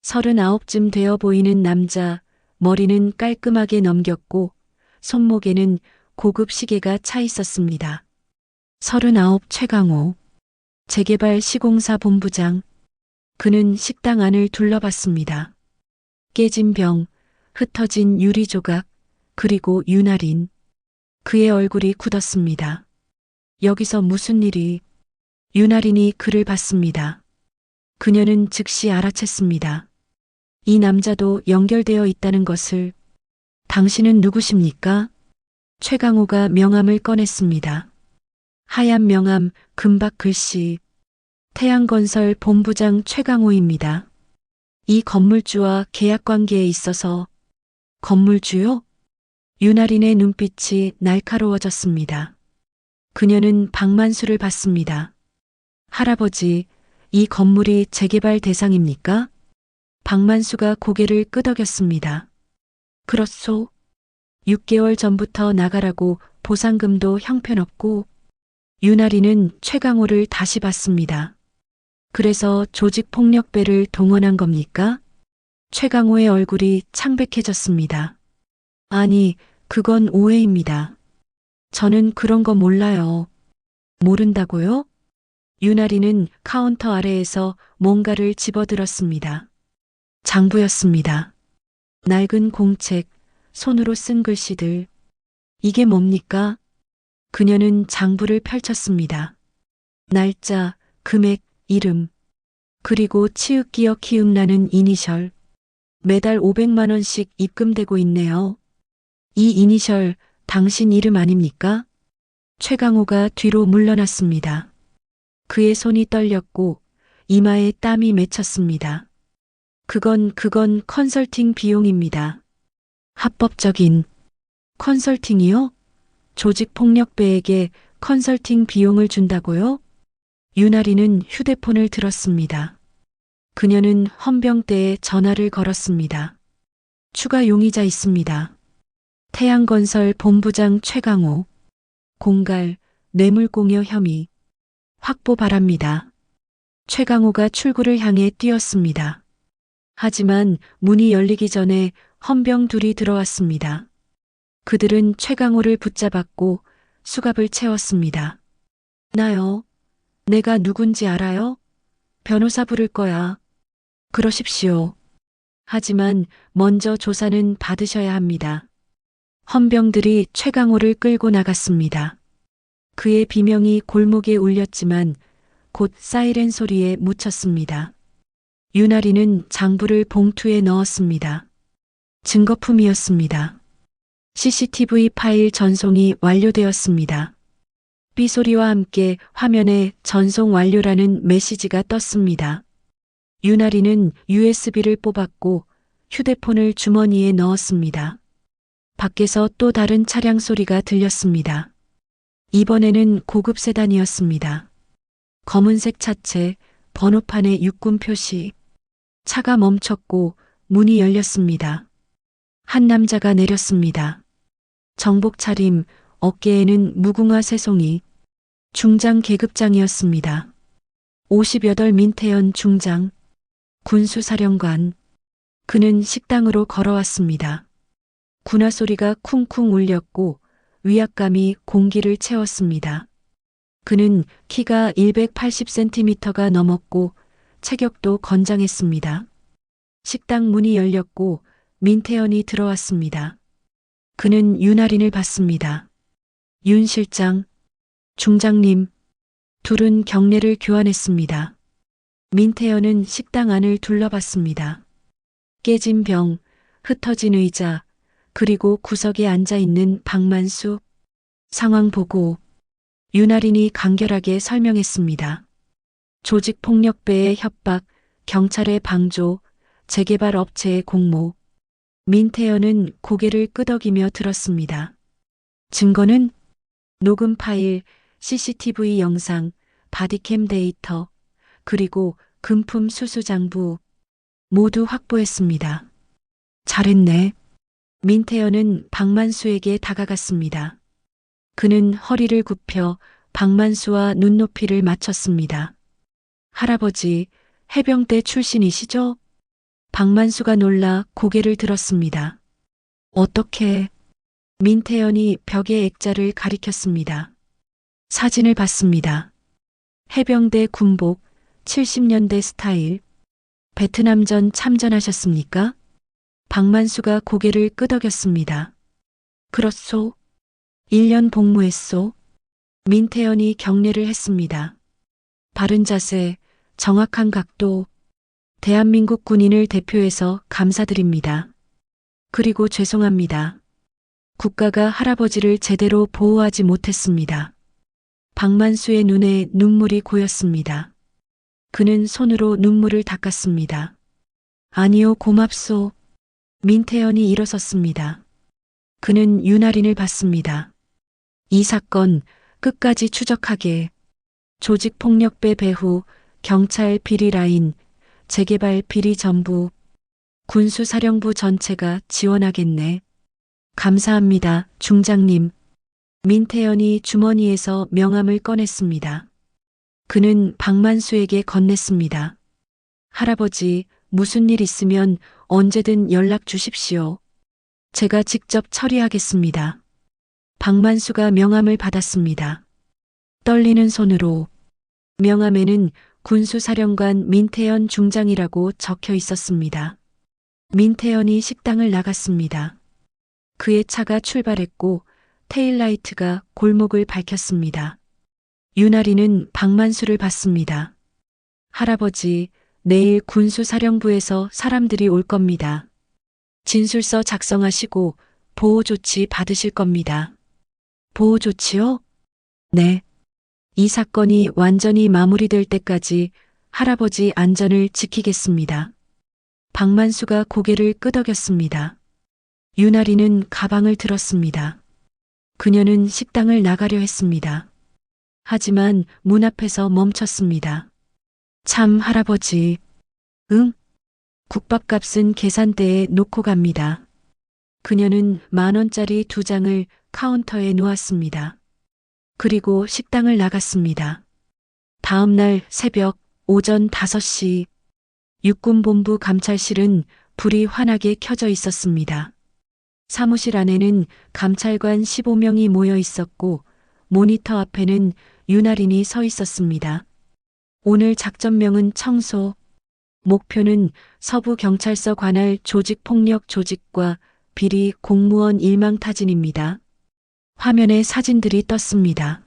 39쯤 되어 보이는 남자, 머리는 깔끔하게 넘겼고 손목에는 고급 시계가 차 있었습니다. 39 최강호. 재개발 시공사 본부장. 그는 식당 안을 둘러봤습니다. 깨진 병, 흩어진 유리 조각, 그리고 윤아린. 그의 얼굴이 굳었습니다. 여기서 무슨 일이? 윤아린이 그를 봤습니다. 그녀는 즉시 알아챘습니다. 이 남자도 연결되어 있다는 것을. 당신은 누구십니까? 최강호가 명함을 꺼냈습니다. 하얀 명함, 금박 글씨. 태양건설 본부장 최강호입니다. 이 건물주와 계약 관계에 있어서. 건물주요? 윤아린의 눈빛이 날카로워졌습니다. 그녀는 박만수를 봤습니다. 할아버지, 이 건물이 재개발 대상입니까? 박만수가 고개를 끄덕였습니다. 그렇소. 6개월 전부터 나가라고 보상금도 형편없고. 윤아린은 최강호를 다시 봤습니다. 그래서 조직폭력배를 동원한 겁니까? 최강호의 얼굴이 창백해졌습니다. 아니, 그건 오해입니다. 저는 그런 거 몰라요. 모른다고요? 윤아린은 카운터 아래에서 뭔가를 집어들었습니다. 장부였습니다. 낡은 공책, 손으로 쓴 글씨들. 이게 뭡니까? 그녀는 장부를 펼쳤습니다. 날짜, 금액, 이름, 그리고 치읓기역 키음라는 이니셜. 매달 500만 원씩 입금되고 있네요. 이 이니셜 당신 이름 아닙니까? 최강호가 뒤로 물러났습니다. 그의 손이 떨렸고 이마에 땀이 맺혔습니다. 그건 컨설팅 비용입니다. 합법적인 컨설팅이요? 조직폭력배에게 컨설팅 비용을 준다고요? 유나리는 휴대폰을 들었습니다. 그녀는 헌병대에 전화를 걸었습니다. 추가 용의자 있습니다. 태양건설 본부장 최강호. 공갈, 뇌물공여 혐의. 확보 바랍니다. 최강호가 출구를 향해 뛰었습니다. 하지만 문이 열리기 전에 헌병 둘이 들어왔습니다. 그들은 최강호를 붙잡았고 수갑을 채웠습니다. 나요. 내가 누군지 알아요? 변호사 부를 거야. 그러십시오. 하지만 먼저 조사는 받으셔야 합니다. 헌병들이 최강호를 끌고 나갔습니다. 그의 비명이 골목에 울렸지만 곧 사이렌 소리에 묻혔습니다. 유나리는 장부를 봉투에 넣었습니다. 증거품이었습니다. CCTV 파일 전송이 완료되었습니다. 삐소리와 함께 화면에 전송 완료라는 메시지가 떴습니다. 유나리는 USB를 뽑았고 휴대폰을 주머니에 넣었습니다. 밖에서 또 다른 차량 소리가 들렸습니다. 이번에는 고급 세단이었습니다. 검은색 차체, 번호판에 육군 표시. 차가 멈췄고 문이 열렸습니다. 한 남자가 내렸습니다. 정복 차림, 어깨에는 무궁화 새송이. 중장 계급장이었습니다. 58 민태현 중장. 군수사령관. 그는 식당으로 걸어왔습니다. 군화 소리가 쿵쿵 울렸고 위압감이 공기를 채웠습니다. 그는 키가 180cm가 넘었고 체격도 건장했습니다. 식당 문이 열렸고 민태현이 들어왔습니다. 그는 윤아린을 봤습니다. 윤 실장, 중장님. 둘은 경례를 교환했습니다. 민태현은 식당 안을 둘러봤습니다. 깨진 병, 흩어진 의자, 그리고 구석에 앉아있는 박만수. 상황 보고 윤아린이 간결하게 설명했습니다. 조직폭력배의 협박, 경찰의 방조, 재개발 업체의 공모. 민태현은 고개를 끄덕이며 들었습니다. 증거는 녹음 파일, CCTV 영상, 바디캠 데이터, 그리고 금품 수수장부 모두 확보했습니다. 잘했네. 민태현은 박만수에게 다가갔습니다. 그는 허리를 굽혀 박만수와 눈높이를 맞췄습니다. 할아버지, 해병대 출신이시죠? 박만수가 놀라 고개를 들었습니다. 어떻게? 민태현이 벽에 액자를 가리켰습니다. 사진을 봤습니다. 해병대 군복, 70년대 스타일. 베트남전 참전하셨습니까? 박만수가 고개를 끄덕였습니다. 그렇소. 1년 복무했소. 민태현이 경례를 했습니다. 바른 자세, 정확한 각도. 대한민국 군인을 대표해서 감사드립니다. 그리고 죄송합니다. 국가가 할아버지를 제대로 보호하지 못했습니다. 박만수의 눈에 눈물이 고였습니다. 그는 손으로 눈물을 닦았습니다. 아니요, 고맙소. 민태현이 일어섰습니다. 그는 윤아린을 봤습니다. 이 사건 끝까지 추적하게. 조직폭력배 배후, 경찰 비리 라인, 재개발 비리 전부, 군수사령부 전체가 지원하겠네. 감사합니다, 중장님. 민태현이 주머니에서 명함을 꺼냈습니다. 그는 박만수에게 건넸습니다. 할아버지, 무슨 일 있으면 언제든 연락 주십시오. 제가 직접 처리하겠습니다. 박만수가 명함을 받았습니다. 떨리는 손으로. 명함에는 군수사령관 민태현 중장이라고 적혀 있었습니다. 민태현이 식당을 나갔습니다. 그의 차가 출발했고 테일라이트가 골목을 밝혔습니다. 윤아린은 박만수를 봤습니다. 할아버지, 내일 군수사령부에서 사람들이 올 겁니다. 진술서 작성하시고 보호조치 받으실 겁니다. 보호조치요? 네. 이 사건이 완전히 마무리될 때까지 할아버지 안전을 지키겠습니다. 박만수가 고개를 끄덕였습니다. 유나리는 가방을 들었습니다. 그녀는 식당을 나가려 했습니다. 하지만 문 앞에서 멈췄습니다. 참 할아버지. 응? 국밥값은 계산대에 놓고 갑니다. 그녀는 10,000원짜리 2장을 카운터에 놓았습니다. 그리고 식당을 나갔습니다. 다음 날 새벽 오전 5시 육군본부 감찰실은 불이 환하게 켜져 있었습니다. 사무실 안에는 감찰관 15명이 모여 있었고 모니터 앞에는 윤아린이 서 있었습니다. 오늘 작전명은 청소. 목표는 서부경찰서 관할 조직폭력 조직과 비리 공무원 일망타진입니다. 화면에 사진들이 떴습니다.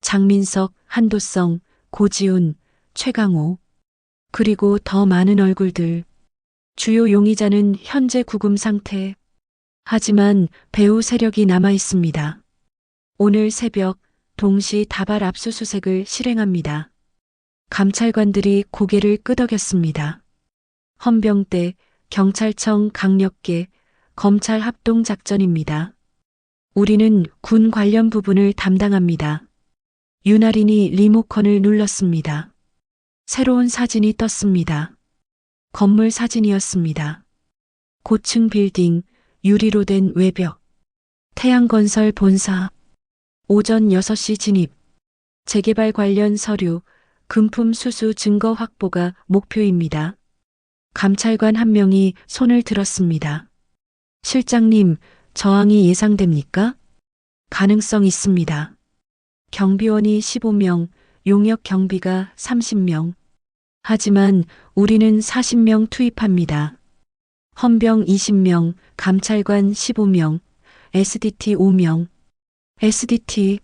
장민석, 한도성, 고지훈, 최강호, 그리고 더 많은 얼굴들. 주요 용의자는 현재 구금 상태. 하지만 배후 세력이 남아 있습니다. 오늘 새벽 동시 다발 압수수색을 실행합니다. 감찰관들이 고개를 끄덕였습니다. 헌병대, 경찰청 강력계, 검찰 합동 작전입니다. 우리는 군 관련 부분을 담당합니다. 윤아린이 리모컨을 눌렀습니다. 새로운 사진이 떴습니다. 건물 사진이었습니다. 고층 빌딩, 유리로 된 외벽. 태양건설 본사. 오전 6시 진입. 재개발 관련 서류, 금품 수수 증거 확보가 목표입니다. 감찰관 한 명이 손을 들었습니다. 실장님, 저항이 예상됩니까? 가능성 있습니다. 경비원이 15명, 용역 경비가 30명. 하지만 우리는 40명 투입합니다. 헌병 20명, 감찰관 15명, SDT 5명. SDT,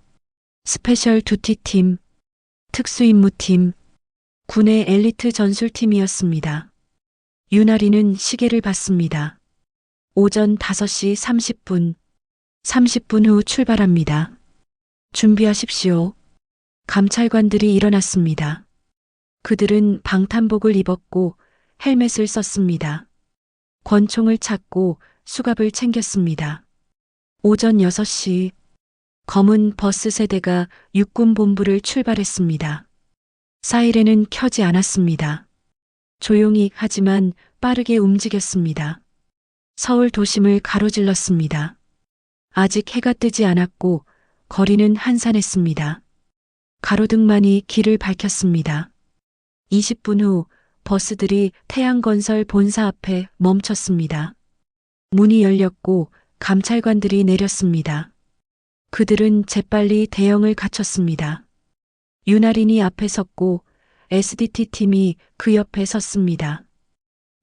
스페셜 두티팀, 특수임무팀, 군의 엘리트 전술팀이었습니다. 윤아린은 시계를 봤습니다. 오전 5시 30분. 30분 후 출발합니다. 준비하십시오. 감찰관들이 일어났습니다. 그들은 방탄복을 입었고 헬멧을 썼습니다. 권총을 찾고 수갑을 챙겼습니다. 오전 6시 검은 버스 세대가 육군본부를 출발했습니다. 사이렌은 켜지 않았습니다. 조용히 하지만 빠르게 움직였습니다. 서울 도심을 가로질렀습니다. 아직 해가 뜨지 않았고 거리는 한산했습니다. 가로등만이 길을 밝혔습니다. 20분 후 버스들이 태양건설 본사 앞에 멈췄습니다. 문이 열렸고 감찰관들이 내렸습니다. 그들은 재빨리 대형을 갖췄습니다. 윤아린이 앞에 섰고 SDT팀이 그 옆에 섰습니다.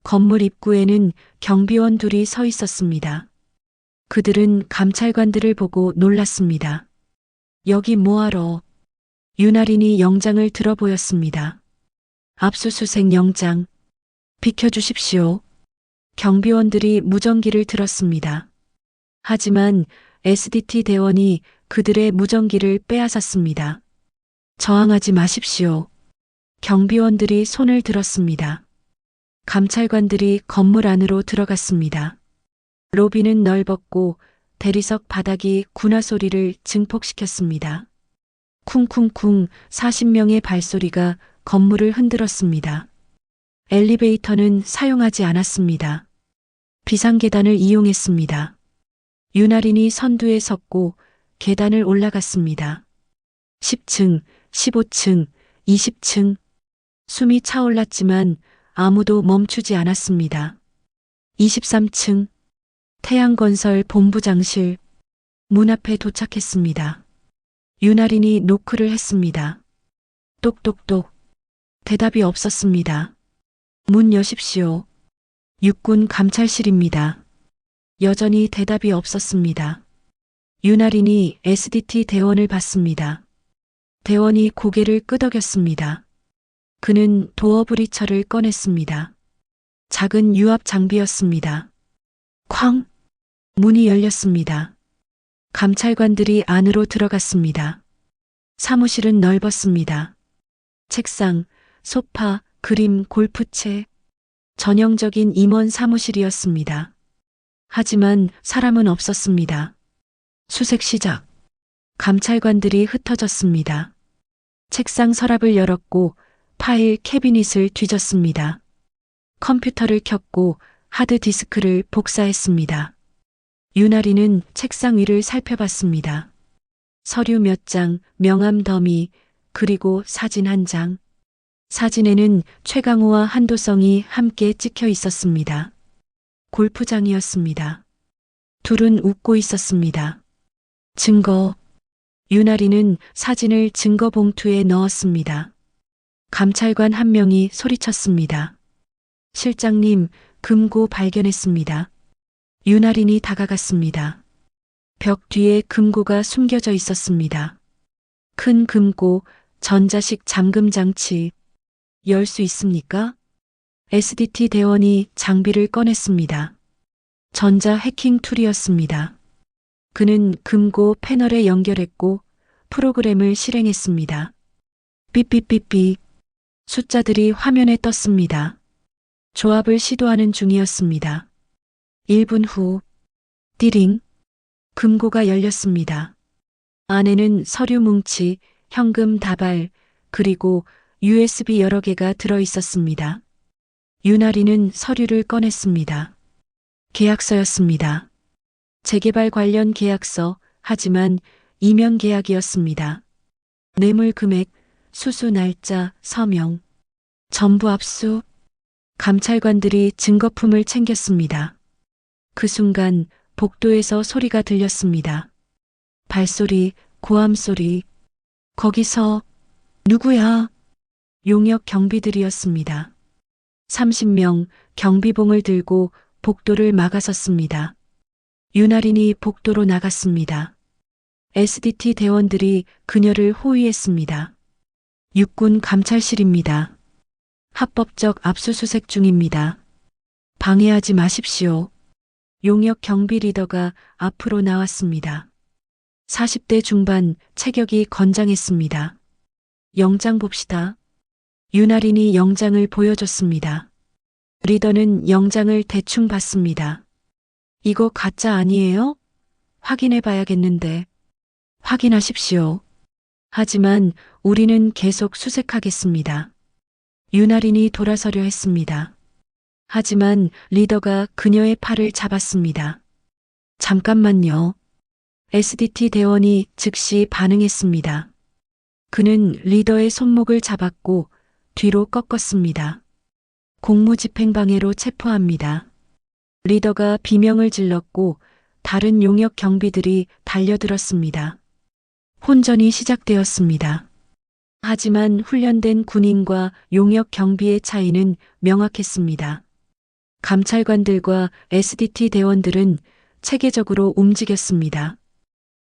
건물 입구에는 경비원 둘이 서 있었습니다. 그들은 감찰관들을 보고 놀랐습니다. 여기 뭐하러? 윤아린이 영장을 들어 보였습니다. 압수수색 영장. 비켜주십시오. 경비원들이 무전기를 들었습니다. 하지만 SDT 대원이 그들의 무전기를 빼앗았습니다. 저항하지 마십시오. 경비원들이 손을 들었습니다. 감찰관들이 건물 안으로 들어갔습니다. 로비는 넓었고 대리석 바닥이 군화 소리를 증폭시켰습니다. 쿵쿵쿵 40명의 발소리가 건물을 흔들었습니다. 엘리베이터는 사용하지 않았습니다. 비상계단을 이용했습니다. 윤아린이 선두에 섰고 계단을 올라갔습니다. 10층, 15층, 20층. 숨이 차올랐지만 아무도 멈추지 않았습니다. 23층. 태양건설 본부장실. 문 앞에 도착했습니다. 윤아린이 노크를 했습니다. 똑똑똑. 대답이 없었습니다. 문 여십시오. 육군 감찰실입니다. 여전히 대답이 없었습니다. 윤아린이 SDT 대원을 봤습니다. 대원이 고개를 끄덕였습니다. 그는 도어 브리처를 꺼냈습니다. 작은 유압 장비였습니다. 쾅! 문이 열렸습니다. 감찰관들이 안으로 들어갔습니다. 사무실은 넓었습니다. 책상, 소파, 그림, 골프채. 전형적인 임원 사무실이었습니다. 하지만 사람은 없었습니다. 수색 시작. 감찰관들이 흩어졌습니다. 책상 서랍을 열었고 파일 캐비닛을 뒤졌습니다. 컴퓨터를 켰고 하드디스크를 복사했습니다. 유나리는 책상 위를 살펴봤습니다. 서류 몇 장, 명함 더미, 그리고 사진 한 장. 사진에는 최강우와 한도성이 함께 찍혀 있었습니다. 골프장이었습니다. 둘은 웃고 있었습니다. 증거. 유나리는 사진을 증거 봉투에 넣었습니다. 감찰관 한 명이 소리쳤습니다. 실장님, 금고 발견했습니다. 유나린이 다가갔습니다. 벽 뒤에 금고가 숨겨져 있었습니다. 큰 금고, 전자식 잠금 장치. 열 수 있습니까? SDT 대원이 장비를 꺼냈습니다. 전자 해킹 툴이었습니다. 그는 금고 패널에 연결했고 프로그램을 실행했습니다. 삐삐삐삐. 숫자들이 화면에 떴습니다. 조합을 시도하는 중이었습니다. 1분 후, 띠링. 금고가 열렸습니다. 안에는 서류 뭉치, 현금 다발, 그리고 USB 여러 개가 들어 있었습니다. 유나리는 서류를 꺼냈습니다. 계약서였습니다. 재개발 관련 계약서, 하지만 이면 계약이었습니다. 뇌물 금액, 수수 날짜, 서명. 전부 압수. 감찰관들이 증거품을 챙겼습니다. 그 순간 복도에서 소리가 들렸습니다. 발소리, 고함소리. 거기서 누구야? 용역 경비들이었습니다. 30명 경비봉을 들고 복도를 막아섰습니다. 유나린이 복도로 나갔습니다. SDT 대원들이 그녀를 호위했습니다. 육군 감찰실입니다. 합법적 압수수색 중입니다. 방해하지 마십시오. 용역 경비 리더가 앞으로 나왔습니다. 40대 중반, 체격이 건장했습니다. 영장 봅시다. 유나린이 영장을 보여줬습니다. 리더는 영장을 대충 봤습니다. 이거 가짜 아니에요? 확인해 봐야겠는데. 확인하십시오. 하지만 우리는 계속 수색하겠습니다. 유나린이 돌아서려 했습니다. 하지만 리더가 그녀의 팔을 잡았습니다. 잠깐만요. SDT 대원이 즉시 반응했습니다. 그는 리더의 손목을 잡았고 뒤로 꺾었습니다. 공무집행방해로 체포합니다. 리더가 비명을 질렀고 다른 용역 경비들이 달려들었습니다. 혼전이 시작되었습니다. 하지만 훈련된 군인과 용역 경비의 차이는 명확했습니다. 감찰관들과 SDT 대원들은 체계적으로 움직였습니다.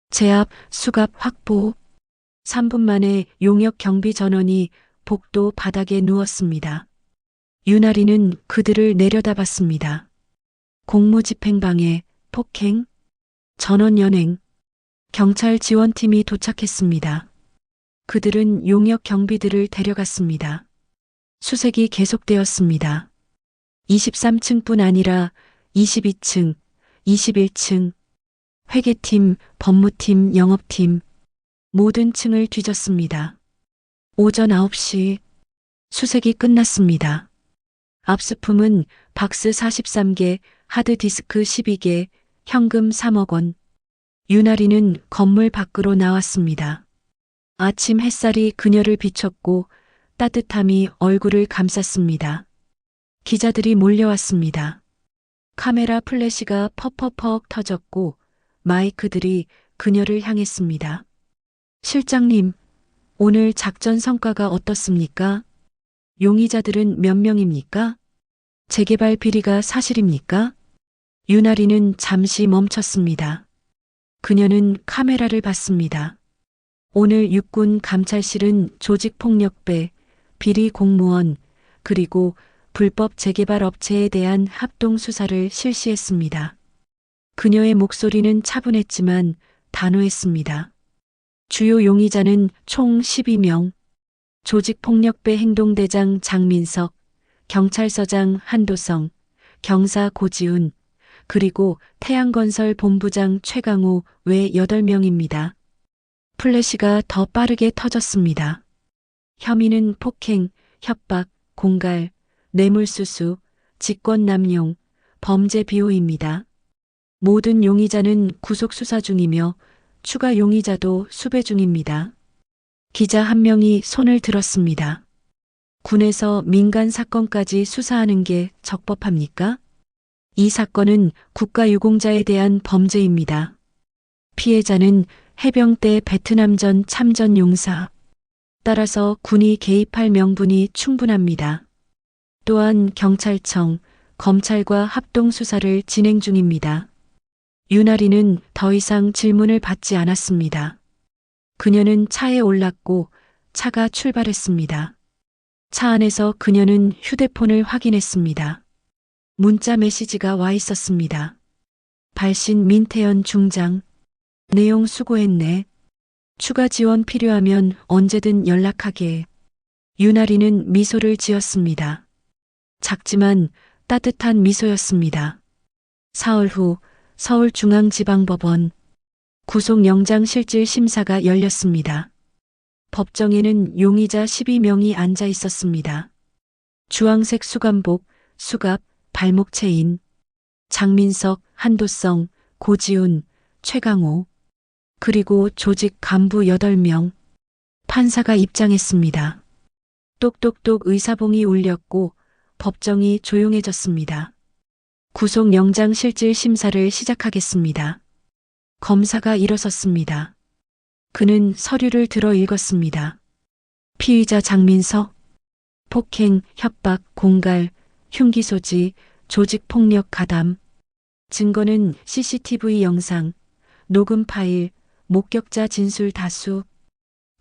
제압, 수갑 확보. 3분 만에 용역 경비 전원이 복도 바닥에 누웠습니다. 유나리는 그들을 내려다봤습니다. 공무집행방해, 폭행, 전원연행. 경찰 지원팀이 도착했습니다. 그들은 용역 경비들을 데려갔습니다. 수색이 계속되었습니다. 23층뿐 아니라 22층, 21층, 회계팀, 법무팀, 영업팀, 모든 층을 뒤졌습니다. 오전 9시, 수색이 끝났습니다. 압수품은 박스 43개, 하드디스크 12개, 현금 3억 원. 유나리는 건물 밖으로 나왔습니다. 아침 햇살이 그녀를 비췄고 따뜻함이 얼굴을 감쌌습니다. 기자들이 몰려왔습니다. 카메라 플래시가 퍽퍽퍽 터졌고 마이크들이 그녀를 향했습니다. 실장님, 오늘 작전 성과가 어떻습니까? 용의자들은 몇 명입니까? 재개발 비리가 사실입니까? 유나리는 잠시 멈췄습니다. 그녀는 카메라를 봤습니다. 오늘 육군 감찰실은 조직폭력배, 비리 공무원, 그리고 불법 재개발 업체에 대한 합동 수사를 실시했습니다. 그녀의 목소리는 차분했지만 단호했습니다. 주요 용의자는 총 12명, 조직폭력배 행동대장 장민석, 경찰서장 한도성, 경사 고지훈, 그리고 태양건설 본부장 최강호 외 8명입니다. 플래시가 더 빠르게 터졌습니다. 혐의는 폭행, 협박, 공갈, 뇌물수수, 직권남용, 범죄 비호입니다. 모든 용의자는 구속 수사 중이며 추가 용의자도 수배 중입니다. 기자 한 명이 손을 들었습니다. 군에서 민간 사건까지 수사하는 게 적법합니까? 이 사건은 국가유공자에 대한 범죄입니다. 피해자는 해병대 베트남전 참전 용사. 따라서 군이 개입할 명분이 충분합니다. 또한 경찰청, 검찰과 합동 수사를 진행 중입니다. 윤아리는 더 이상 질문을 받지 않았습니다. 그녀는 차에 올랐고 차가 출발했습니다. 차 안에서 그녀는 휴대폰을 확인했습니다. 문자 메시지가 와 있었습니다. 발신 민태현 중장. 내용 수고했네. 추가 지원 필요하면 언제든 연락하게. 윤아리는 미소를 지었습니다. 작지만 따뜻한 미소였습니다. 사흘 후 서울중앙지방법원 구속영장 실질 심사가 열렸습니다. 법정에는 용의자 12명이 앉아 있었습니다. 주황색 수감복, 수갑, 발목 체인, 장민석, 한도성, 고지훈, 최강호, 그리고 조직 간부 8명. 판사가 입장했습니다. 똑똑똑 의사봉이 울렸고 법정이 조용해졌습니다. 구속영장 실질 심사를 시작하겠습니다. 검사가 일어섰습니다. 그는 서류를 들어 읽었습니다. 피의자 장민석, 폭행, 협박, 공갈, 흉기 소지, 조직폭력 가담. 증거는 CCTV 영상, 녹음 파일, 목격자 진술 다수.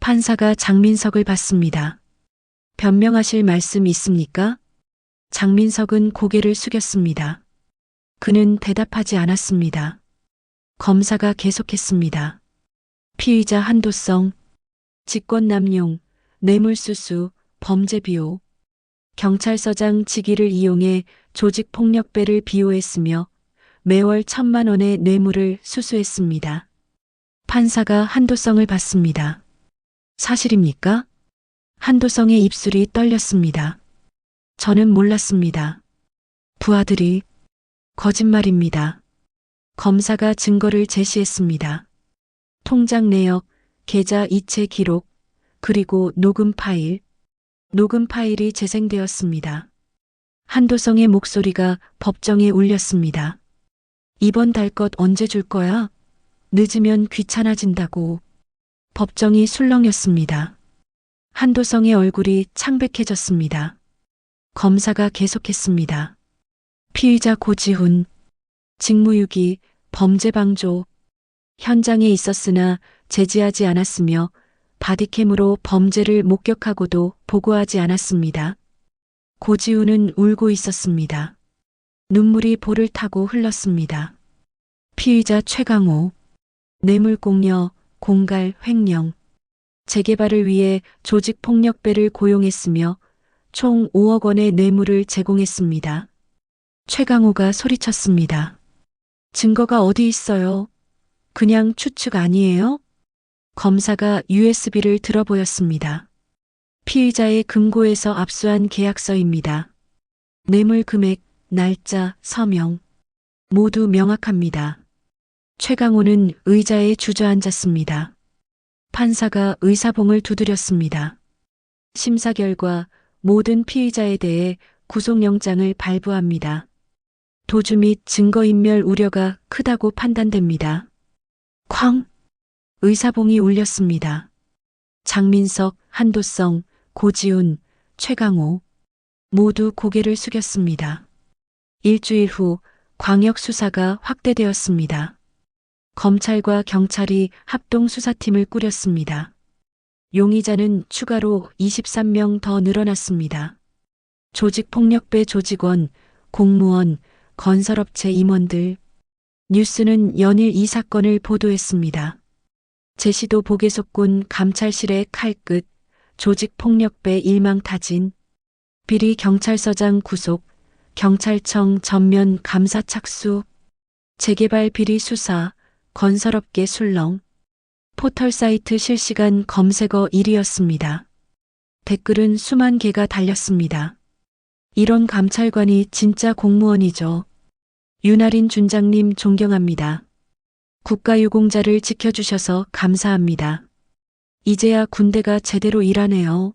판사가 장민석을 봤습니다. 변명하실 말씀 있습니까? 장민석은 고개를 숙였습니다. 그는 대답하지 않았습니다. 검사가 계속했습니다. 피의자 한도성, 직권남용, 뇌물수수, 범죄 비호. 경찰서장 직위를 이용해 조직폭력배를 비호했으며 매월 1,000만 원의 뇌물을 수수했습니다. 판사가 한도성을 봤습니다. 사실입니까? 한도성의 입술이 떨렸습니다. 저는 몰랐습니다. 부하들이. 거짓말입니다. 검사가 증거를 제시했습니다. 통장 내역, 계좌 이체 기록, 그리고 녹음 파일. 녹음 파일이 재생되었습니다. 한도성의 목소리가 법정에 울렸습니다. 이번 달 것 언제 줄 거야? 늦으면 귀찮아진다고. 법정이 술렁였습니다. 한도성의 얼굴이 창백해졌습니다. 검사가 계속했습니다. 피의자 고지훈, 직무유기, 범죄방조. 현장에 있었으나 제지하지 않았으며 바디캠으로 범죄를 목격하고도 보고하지 않았습니다. 고지훈은 울고 있었습니다. 눈물이 볼을 타고 흘렀습니다. 피의자 최강호, 뇌물공여, 공갈, 횡령. 재개발을 위해 조직폭력배를 고용했으며 총 5억 원의 뇌물을 제공했습니다. 최강호가 소리쳤습니다. 증거가 어디 있어요? 그냥 추측 아니에요? 검사가 USB를 들어보였습니다. 피의자의 금고에서 압수한 계약서입니다. 뇌물 금액, 날짜, 서명 모두 명확합니다. 최강호는 의자에 주저앉았습니다. 판사가 의사봉을 두드렸습니다. 심사 결과 모든 피의자에 대해 구속영장을 발부합니다. 도주 및 증거인멸 우려가 크다고 판단됩니다. 쾅! 의사봉이 울렸습니다. 장민석, 한도성, 고지훈, 최강호 모두 고개를 숙였습니다. 일주일 후 광역수사가 확대되었습니다. 검찰과 경찰이 합동수사팀을 꾸렸습니다. 용의자는 추가로 23명 더 늘어났습니다. 조직폭력배 조직원, 공무원, 건설업체 임원들. 뉴스는 연일 이 사건을 보도했습니다. 제시도 복에 속군 감찰실의 칼끝, 조직폭력배 일망타진, 비리 경찰서장 구속, 경찰청 전면 감사 착수, 재개발 비리 수사, 건설업계 술렁, 포털 사이트 실시간 검색어 1위였습니다. 댓글은 수만 개가 달렸습니다. 이런 감찰관이 진짜 공무원이죠. 윤아린 준장님 존경합니다. 국가유공자를 지켜주셔서 감사합니다. 이제야 군대가 제대로 일하네요.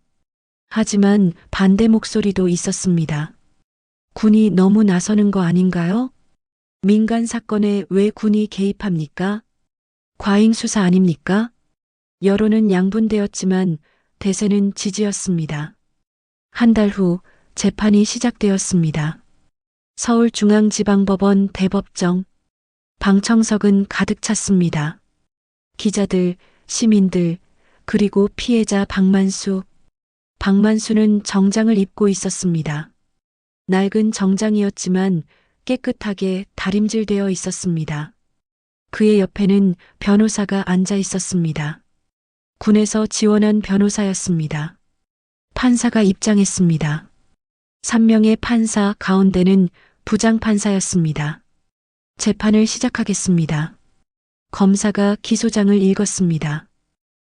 하지만 반대 목소리도 있었습니다. 군이 너무 나서는 거 아닌가요? 민간 사건에 왜 군이 개입합니까? 과잉 수사 아닙니까? 여론은 양분되었지만 대세는 지지였습니다. 한 달 후 재판이 시작되었습니다. 서울중앙지방법원 대법정. 방청석은 가득 찼습니다. 기자들, 시민들, 그리고 피해자 박만수. 박만수는 정장을 입고 있었습니다. 낡은 정장이었지만 깨끗하게 다림질되어 있었습니다. 그의 옆에는 변호사가 앉아 있었습니다. 군에서 지원한 변호사였습니다. 판사가 입장했습니다. 3명의 판사 가운데는 부장판사였습니다. 재판을 시작하겠습니다. 검사가 기소장을 읽었습니다.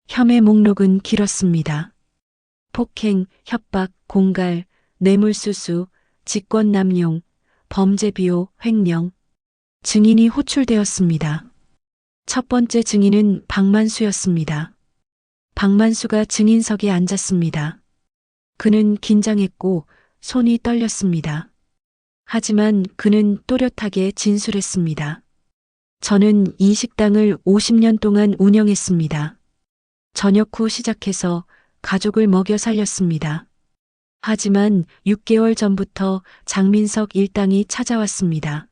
혐의 목록은 길었습니다. 폭행, 협박, 공갈, 뇌물수수, 직권남용, 범죄비호, 횡령. 증인이 호출되었습니다. 첫 번째 증인은 박만수였습니다. 박만수가 증인석에 앉았습니다. 그는 긴장했고 손이 떨렸습니다. 하지만 그는 또렷하게 진술했습니다. 저는 이 식당을 50년 동안 운영했습니다. 저녁 후 시작해서 가족을 먹여 살렸습니다. 하지만 6개월 전부터 장민석 일당이 찾아왔습니다.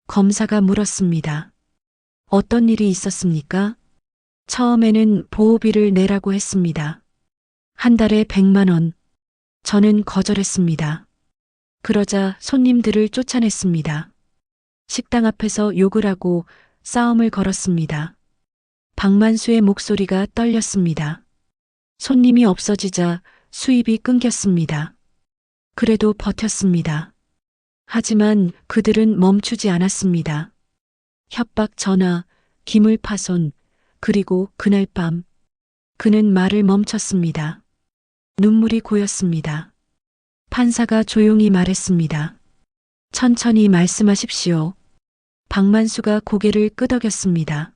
검사가 물었습니다. 어떤 일이 있었습니까? 처음에는 보호비를 내라고 했습니다. 한 달에 100만 원. 저는 거절했습니다. 그러자 손님들을 쫓아냈습니다. 식당 앞에서 욕을 하고 싸움을 걸었습니다. 박만수의 목소리가 떨렸습니다. 손님이 없어지자 수입이 끊겼습니다. 그래도 버텼습니다. 하지만 그들은 멈추지 않았습니다. 협박 전화, 기물 파손, 그리고 그날 밤 그는 말을 멈췄습니다. 눈물이 고였습니다. 판사가 조용히 말했습니다. 천천히 말씀하십시오. 박만수가 고개를 끄덕였습니다.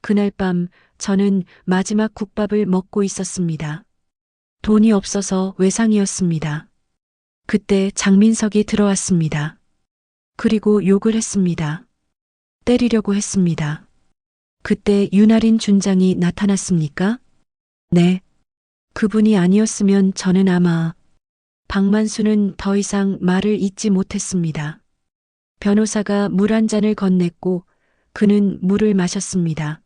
그날 밤 저는 마지막 국밥을 먹고 있었습니다. 돈이 없어서 외상이었습니다. 그때 장민석이 들어왔습니다. 그리고 욕을 했습니다. 때리려고 했습니다. 그때 윤아린 준장이 나타났습니까? 네. 그분이 아니었으면 저는 아마. 박만수는 더 이상 말을 잇지 못했습니다. 변호사가 물 한 잔을 건넸고 그는 물을 마셨습니다.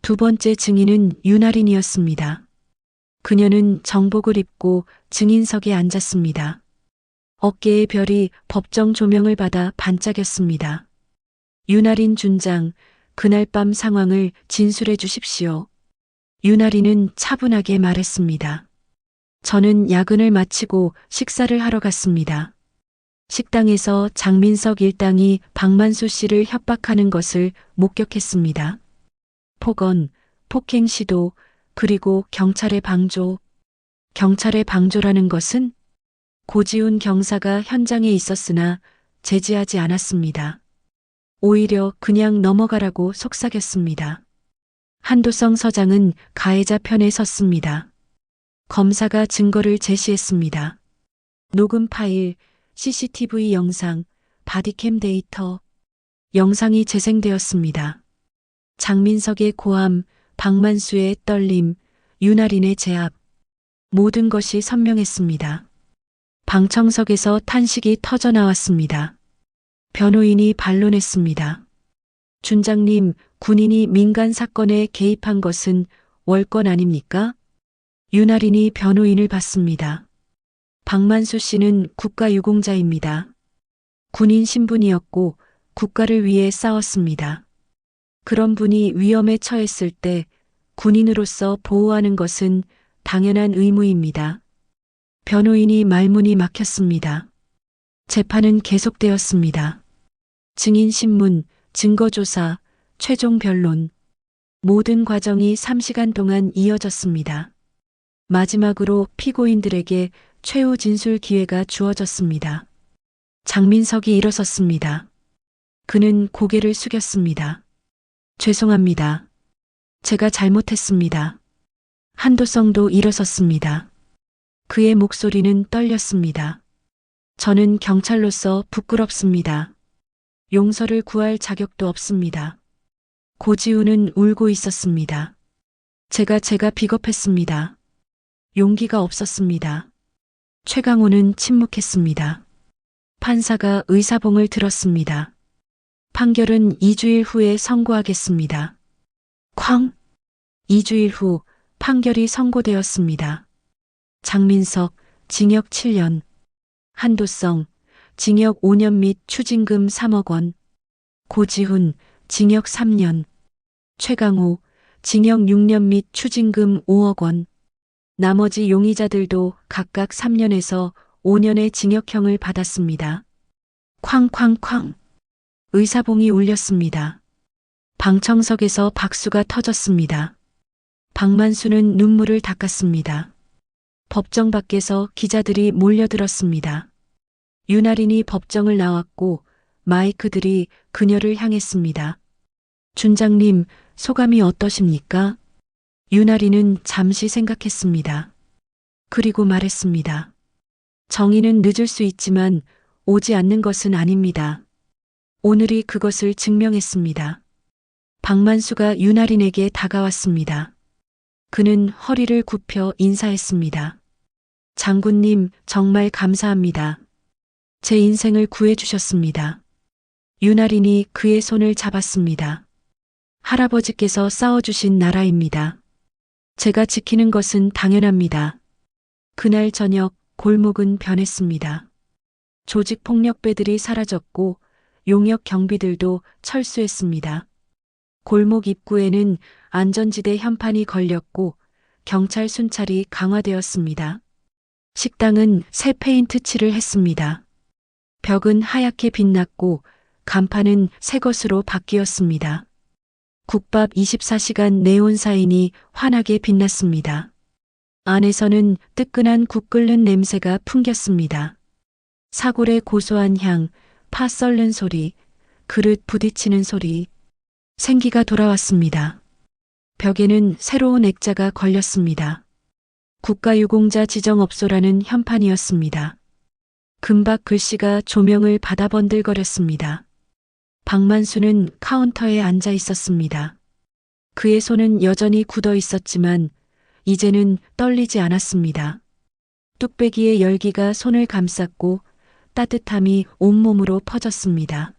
두 번째 증인은 윤아린이었습니다. 그녀는 정복을 입고 증인석에 앉았습니다. 어깨의 별이 법정 조명을 받아 반짝였습니다. 윤아린 준장, 그날 밤 상황을 진술해 주십시오. 윤아린은 차분하게 말했습니다. 저는 야근을 마치고 식사를 하러 갔습니다. 식당에서 장민석 일당이 박만수 씨를 협박하는 것을 목격했습니다. 폭언, 폭행 시도, 그리고 경찰의 방조. 경찰의 방조라는 것은 고지훈 경사가 현장에 있었으나 제지하지 않았습니다. 오히려 그냥 넘어가라고 속삭였습니다. 한도성 서장은 가해자 편에 섰습니다. 검사가 증거를 제시했습니다. 녹음 파일, CCTV 영상, 바디캠 데이터. 영상이 재생되었습니다. 장민석의 고함, 박만수의 떨림, 윤아린의 제압. 모든 것이 선명했습니다. 방청석에서 탄식이 터져 나왔습니다. 변호인이 반론했습니다. 준장님, 군인이 민간 사건에 개입한 것은 월권 아닙니까? 윤아린이 변호인을 받습니다. 박만수 씨는 국가유공자입니다. 군인 신분이었고 국가를 위해 싸웠습니다. 그런 분이 위험에 처했을 때 군인으로서 보호하는 것은 당연한 의무입니다. 변호인이 말문이 막혔습니다. 재판은 계속되었습니다. 증인신문, 증거조사, 최종 변론. 모든 과정이 3시간 동안 이어졌습니다. 마지막으로 피고인들에게 최후 진술 기회가 주어졌습니다. 장민석이 일어섰습니다. 그는 고개를 숙였습니다. 죄송합니다. 제가 잘못했습니다. 한도성도 일어섰습니다. 그의 목소리는 떨렸습니다. 저는 경찰로서 부끄럽습니다. 용서를 구할 자격도 없습니다. 고지훈은 울고 있었습니다. 제가 비겁했습니다. 용기가 없었습니다. 최강호는 침묵했습니다. 판사가 의사봉을 들었습니다. 판결은 2주일 후에 선고하겠습니다. 쾅! 2주일 후 판결이 선고되었습니다. 장민석, 징역 7년. 한도성, 징역 5년 및 추징금 3억 원. 고지훈, 징역 3년. 최강호, 징역 6년 및 추징금 5억 원. 나머지 용의자들도 각각 3년에서 5년의 징역형을 받았습니다. 쾅쾅쾅. 의사봉이 울렸습니다. 방청석에서 박수가 터졌습니다. 박만수는 눈물을 닦았습니다. 법정 밖에서 기자들이 몰려들었습니다. 윤아린이 법정을 나왔고 마이크들이 그녀를 향했습니다. 준장님, 소감이 어떠십니까? 윤아린은 잠시 생각했습니다. 그리고 말했습니다. 정의는 늦을 수 있지만 오지 않는 것은 아닙니다. 오늘이 그것을 증명했습니다. 박만수가 윤아린에게 다가왔습니다. 그는 허리를 굽혀 인사했습니다. 장군님, 정말 감사합니다. 제 인생을 구해주셨습니다. 윤아린이 그의 손을 잡았습니다. 할아버지께서 싸워주신 나라입니다. 제가 지키는 것은 당연합니다. 그날 저녁 골목은 변했습니다. 조직폭력배들이 사라졌고 용역 경비들도 철수했습니다. 골목 입구에는 안전지대 현판이 걸렸고 경찰 순찰이 강화되었습니다. 식당은 새 페인트 칠을 했습니다. 벽은 하얗게 빛났고 간판은 새 것으로 바뀌었습니다. 국밥 24시간 네온 사인이 환하게 빛났습니다. 안에서는 뜨끈한 국 끓는 냄새가 풍겼습니다. 사골의 고소한 향, 파 썰는 소리, 그릇 부딪히는 소리. 생기가 돌아왔습니다. 벽에는 새로운 액자가 걸렸습니다. 국가유공자 지정업소라는 현판이었습니다. 금박 글씨가 조명을 받아 번들거렸습니다. 박만수는 카운터에 앉아 있었습니다. 그의 손은 여전히 굳어 있었지만 이제는 떨리지 않았습니다. 뚝배기의 열기가 손을 감쌌고 따뜻함이 온몸으로 퍼졌습니다.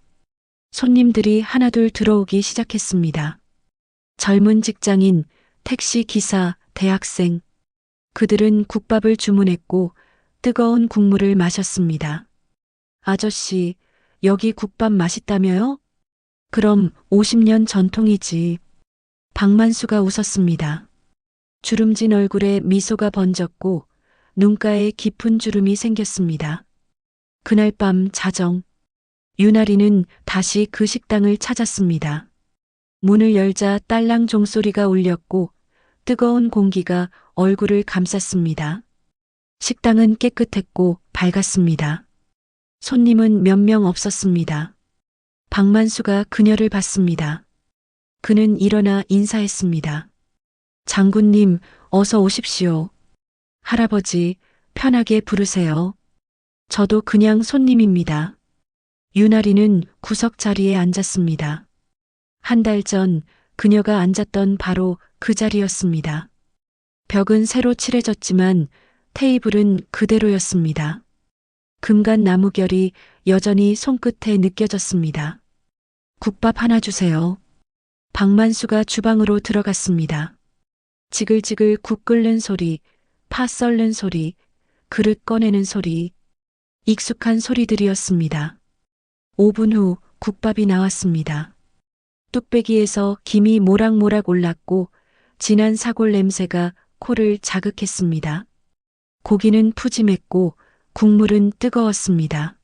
손님들이 하나둘 들어오기 시작했습니다. 젊은 직장인, 택시 기사, 대학생. 그들은 국밥을 주문했고 뜨거운 국물을 마셨습니다. 아저씨, 여기 국밥 맛있다며요? 그럼 50년 전통이지. 박만수가 웃었습니다. 주름진 얼굴에 미소가 번졌고 눈가에 깊은 주름이 생겼습니다. 그날 밤 자정, 윤아린은 다시 그 식당을 찾았습니다. 문을 열자 딸랑 종소리가 울렸고 뜨거운 공기가 얼굴을 감쌌습니다. 식당은 깨끗했고 밝았습니다. 손님은 몇 명 없었습니다. 박만수가 그녀를 봤습니다. 그는 일어나 인사했습니다. 장군님, 어서 오십시오. 할아버지, 편하게 부르세요. 저도 그냥 손님입니다. 윤아린은 구석 자리에 앉았습니다. 한 달 전 그녀가 앉았던 바로 그 자리였습니다. 벽은 새로 칠해졌지만 테이블은 그대로였습니다. 금간 나무결이 여전히 손끝에 느껴졌습니다. 국밥 하나 주세요. 박만수가 주방으로 들어갔습니다. 지글지글 국 끓는 소리, 파 썰는 소리, 그릇 꺼내는 소리. 익숙한 소리들이었습니다. 5분 후 국밥이 나왔습니다. 뚝배기에서 김이 모락모락 올랐고 진한 사골 냄새가 코를 자극했습니다. 고기는 푸짐했고 국물은 뜨거웠습니다.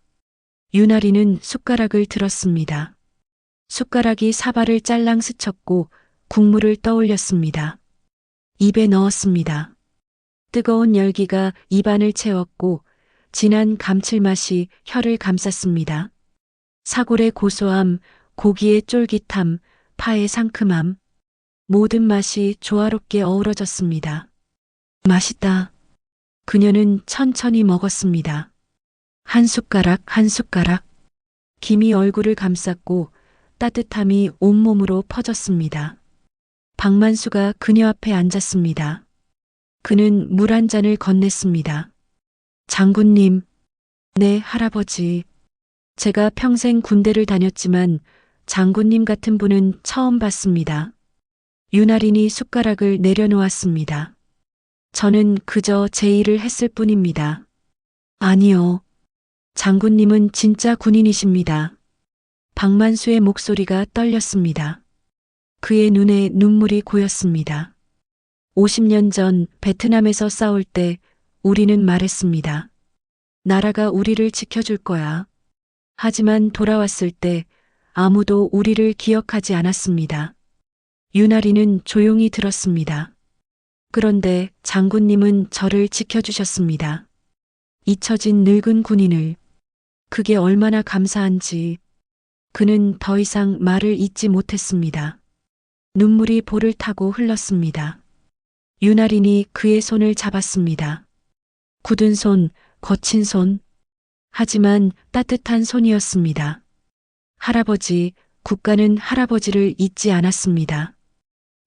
유나리는 숟가락을 들었습니다. 숟가락이 사발을 짤랑 스쳤고 국물을 떠올렸습니다. 입에 넣었습니다. 뜨거운 열기가 입안을 채웠고 진한 감칠맛이 혀를 감쌌습니다. 사골의 고소함, 고기의 쫄깃함, 파의 상큼함, 모든 맛이 조화롭게 어우러졌습니다. 맛있다. 그녀는 천천히 먹었습니다. 한 숟가락 한 숟가락. 김이 얼굴을 감쌌고 따뜻함이 온몸으로 퍼졌습니다. 박만수가 그녀 앞에 앉았습니다. 그는 물 한 잔을 건넸습니다. 장군님, 네, 할아버지. 제가 평생 군대를 다녔지만 장군님 같은 분은 처음 봤습니다. 유나린이 숟가락을 내려놓았습니다. 저는 그저 제 일을 했을 뿐입니다. 아니요. 장군님은 진짜 군인이십니다. 박만수의 목소리가 떨렸습니다. 그의 눈에 눈물이 고였습니다. 50년 전 베트남에서 싸울 때 우리는 말했습니다. 나라가 우리를 지켜줄 거야. 하지만 돌아왔을 때 아무도 우리를 기억하지 않았습니다. 유나리는 조용히 들었습니다. 그런데 장군님은 저를 지켜주셨습니다. 잊혀진 늙은 군인을. 그게 얼마나 감사한지. 그는 더 이상 말을 잇지 못했습니다. 눈물이 볼을 타고 흘렀습니다. 유나린이 그의 손을 잡았습니다. 굳은 손, 거친 손. 하지만 따뜻한 손이었습니다. 할아버지, 국가는 할아버지를 잊지 않았습니다.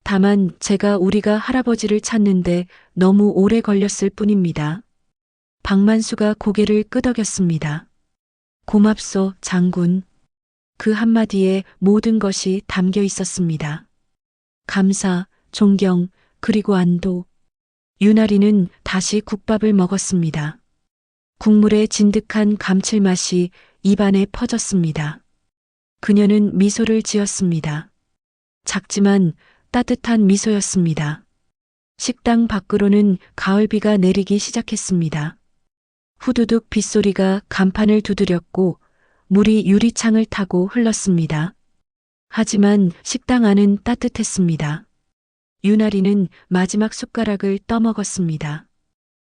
다만 제가 우리가 할아버지를 찾는데 너무 오래 걸렸을 뿐입니다. 박만수가 고개를 끄덕였습니다. 고맙소, 장군. 그 한마디에 모든 것이 담겨 있었습니다. 감사, 존경, 그리고 안도. 유나리는 다시 국밥을 먹었습니다. 국물의 진득한 감칠맛이 입안에 퍼졌습니다. 그녀는 미소를 지었습니다. 작지만 따뜻한 미소였습니다. 식당 밖으로는 가을비가 내리기 시작했습니다. 후두둑 빗소리가 간판을 두드렸고 물이 유리창을 타고 흘렀습니다. 하지만 식당 안은 따뜻했습니다. 유나리는 마지막 숟가락을 떠먹었습니다.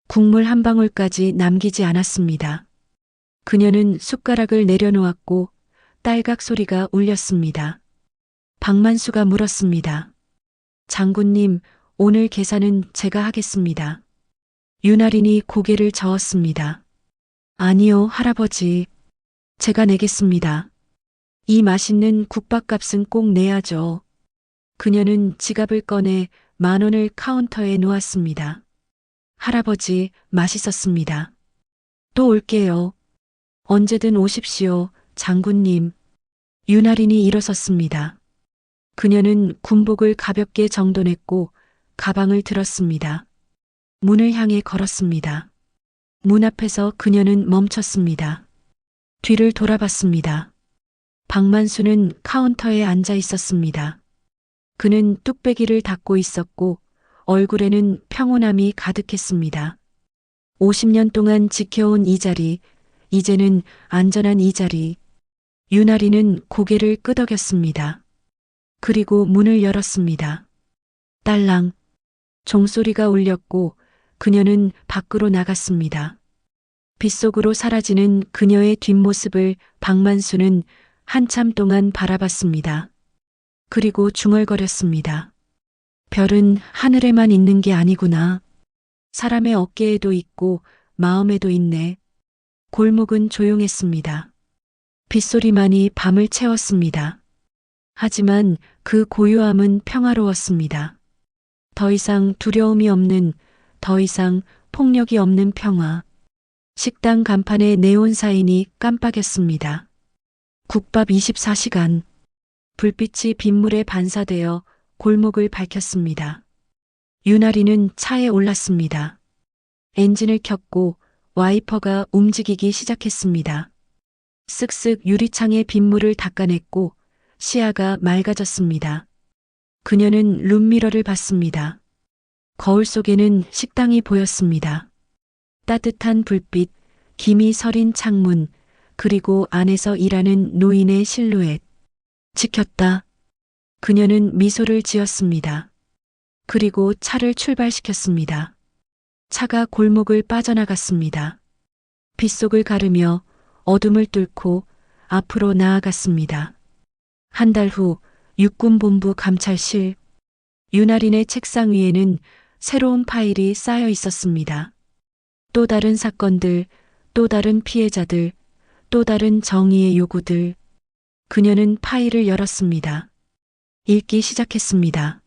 국물 한 방울까지 남기지 않았습니다. 그녀는 숟가락을 내려놓았고 딸각 소리가 울렸습니다. 박만수가 물었습니다. 장군님, 오늘 계산은 제가 하겠습니다. 유나린이 고개를 저었습니다. 아니요, 할아버지. 제가 내겠습니다. 이 맛있는 국밥값은 꼭 내야죠. 그녀는 지갑을 꺼내 10,000원을 카운터에 놓았습니다. 할아버지, 맛있었습니다. 또 올게요. 언제든 오십시오, 장군님. 유나린이 일어섰습니다. 그녀는 군복을 가볍게 정돈했고 가방을 들었습니다. 문을 향해 걸었습니다. 문 앞에서 그녀는 멈췄습니다. 뒤를 돌아봤습니다. 박만수는 카운터에 앉아 있었습니다. 그는 뚝배기를 닫고 있었고 얼굴에는 평온함이 가득했습니다. 50년 동안 지켜온 이 자리, 이제는 안전한 이 자리. 유나리는 고개를 끄덕였습니다. 그리고 문을 열었습니다. 딸랑. 종소리가 울렸고 그녀는 밖으로 나갔습니다. 빗속으로 사라지는 그녀의 뒷모습을 박만수는 한참 동안 바라봤습니다. 그리고 중얼거렸습니다. 별은 하늘에만 있는 게 아니구나. 사람의 어깨에도 있고 마음에도 있네. 골목은 조용했습니다. 빗소리만이 밤을 채웠습니다. 하지만 그 고요함은 평화로웠습니다. 더 이상 두려움이 없는, 더 이상 폭력이 없는 평화. 식당 간판에 네온 사인이 깜빡였습니다. 국밥 24시간. 불빛이 빗물에 반사되어 골목을 밝혔습니다. 유나리는 차에 올랐습니다. 엔진을 켰고 와이퍼가 움직이기 시작했습니다. 쓱쓱 유리창의 빗물을 닦아냈고 시야가 맑아졌습니다. 그녀는 룸미러를 봤습니다. 거울 속에는 식당이 보였습니다. 따뜻한 불빛, 김이 서린 창문, 그리고 안에서 일하는 노인의 실루엣. 지켰다. 그녀는 미소를 지었습니다. 그리고 차를 출발시켰습니다. 차가 골목을 빠져나갔습니다. 빗속을 가르며 어둠을 뚫고 앞으로 나아갔습니다. 한 달 후 육군본부 감찰실. 윤아린의 책상 위에는 새로운 파일이 쌓여 있었습니다. 또 다른 사건들, 또 다른 피해자들, 또 다른 정의의 요구들. 그녀는 파일을 열었습니다. 읽기 시작했습니다.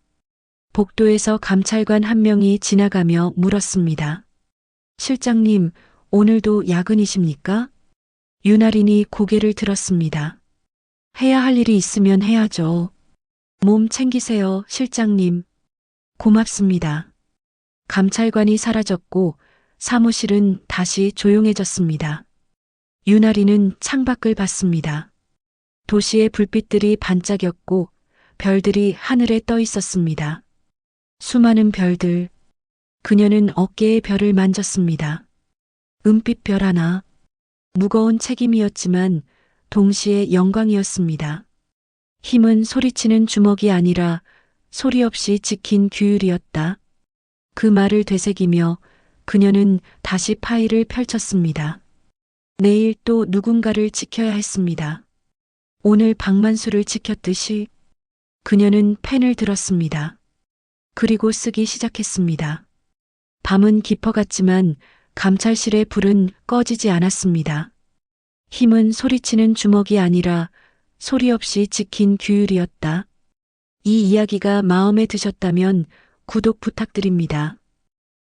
복도에서 감찰관 한 명이 지나가며 물었습니다. 실장님, 오늘도 야근이십니까? 윤아린이 고개를 들었습니다. 해야 할 일이 있으면 해야죠. 몸 챙기세요, 실장님. 고맙습니다. 감찰관이 사라졌고 사무실은 다시 조용해졌습니다. 윤아린은 창밖을 봤습니다. 도시의 불빛들이 반짝였고 별들이 하늘에 떠 있었습니다. 수많은 별들. 그녀는 어깨의 별을 만졌습니다. 은빛 별 하나. 무거운 책임이었지만 동시에 영광이었습니다. 힘은 소리치는 주먹이 아니라 소리 없이 지킨 규율이었다. 그 말을 되새기며 그녀는 다시 파일을 펼쳤습니다. 내일 또 누군가를 지켜야 했습니다. 오늘 박만수를 지켰듯이. 그녀는 펜을 들었습니다. 그리고 쓰기 시작했습니다. 밤은 깊어갔지만 감찰실의 불은 꺼지지 않았습니다. 힘은 소리치는 주먹이 아니라 소리 없이 지킨 규율이었다. 이 이야기가 마음에 드셨다면 구독 부탁드립니다.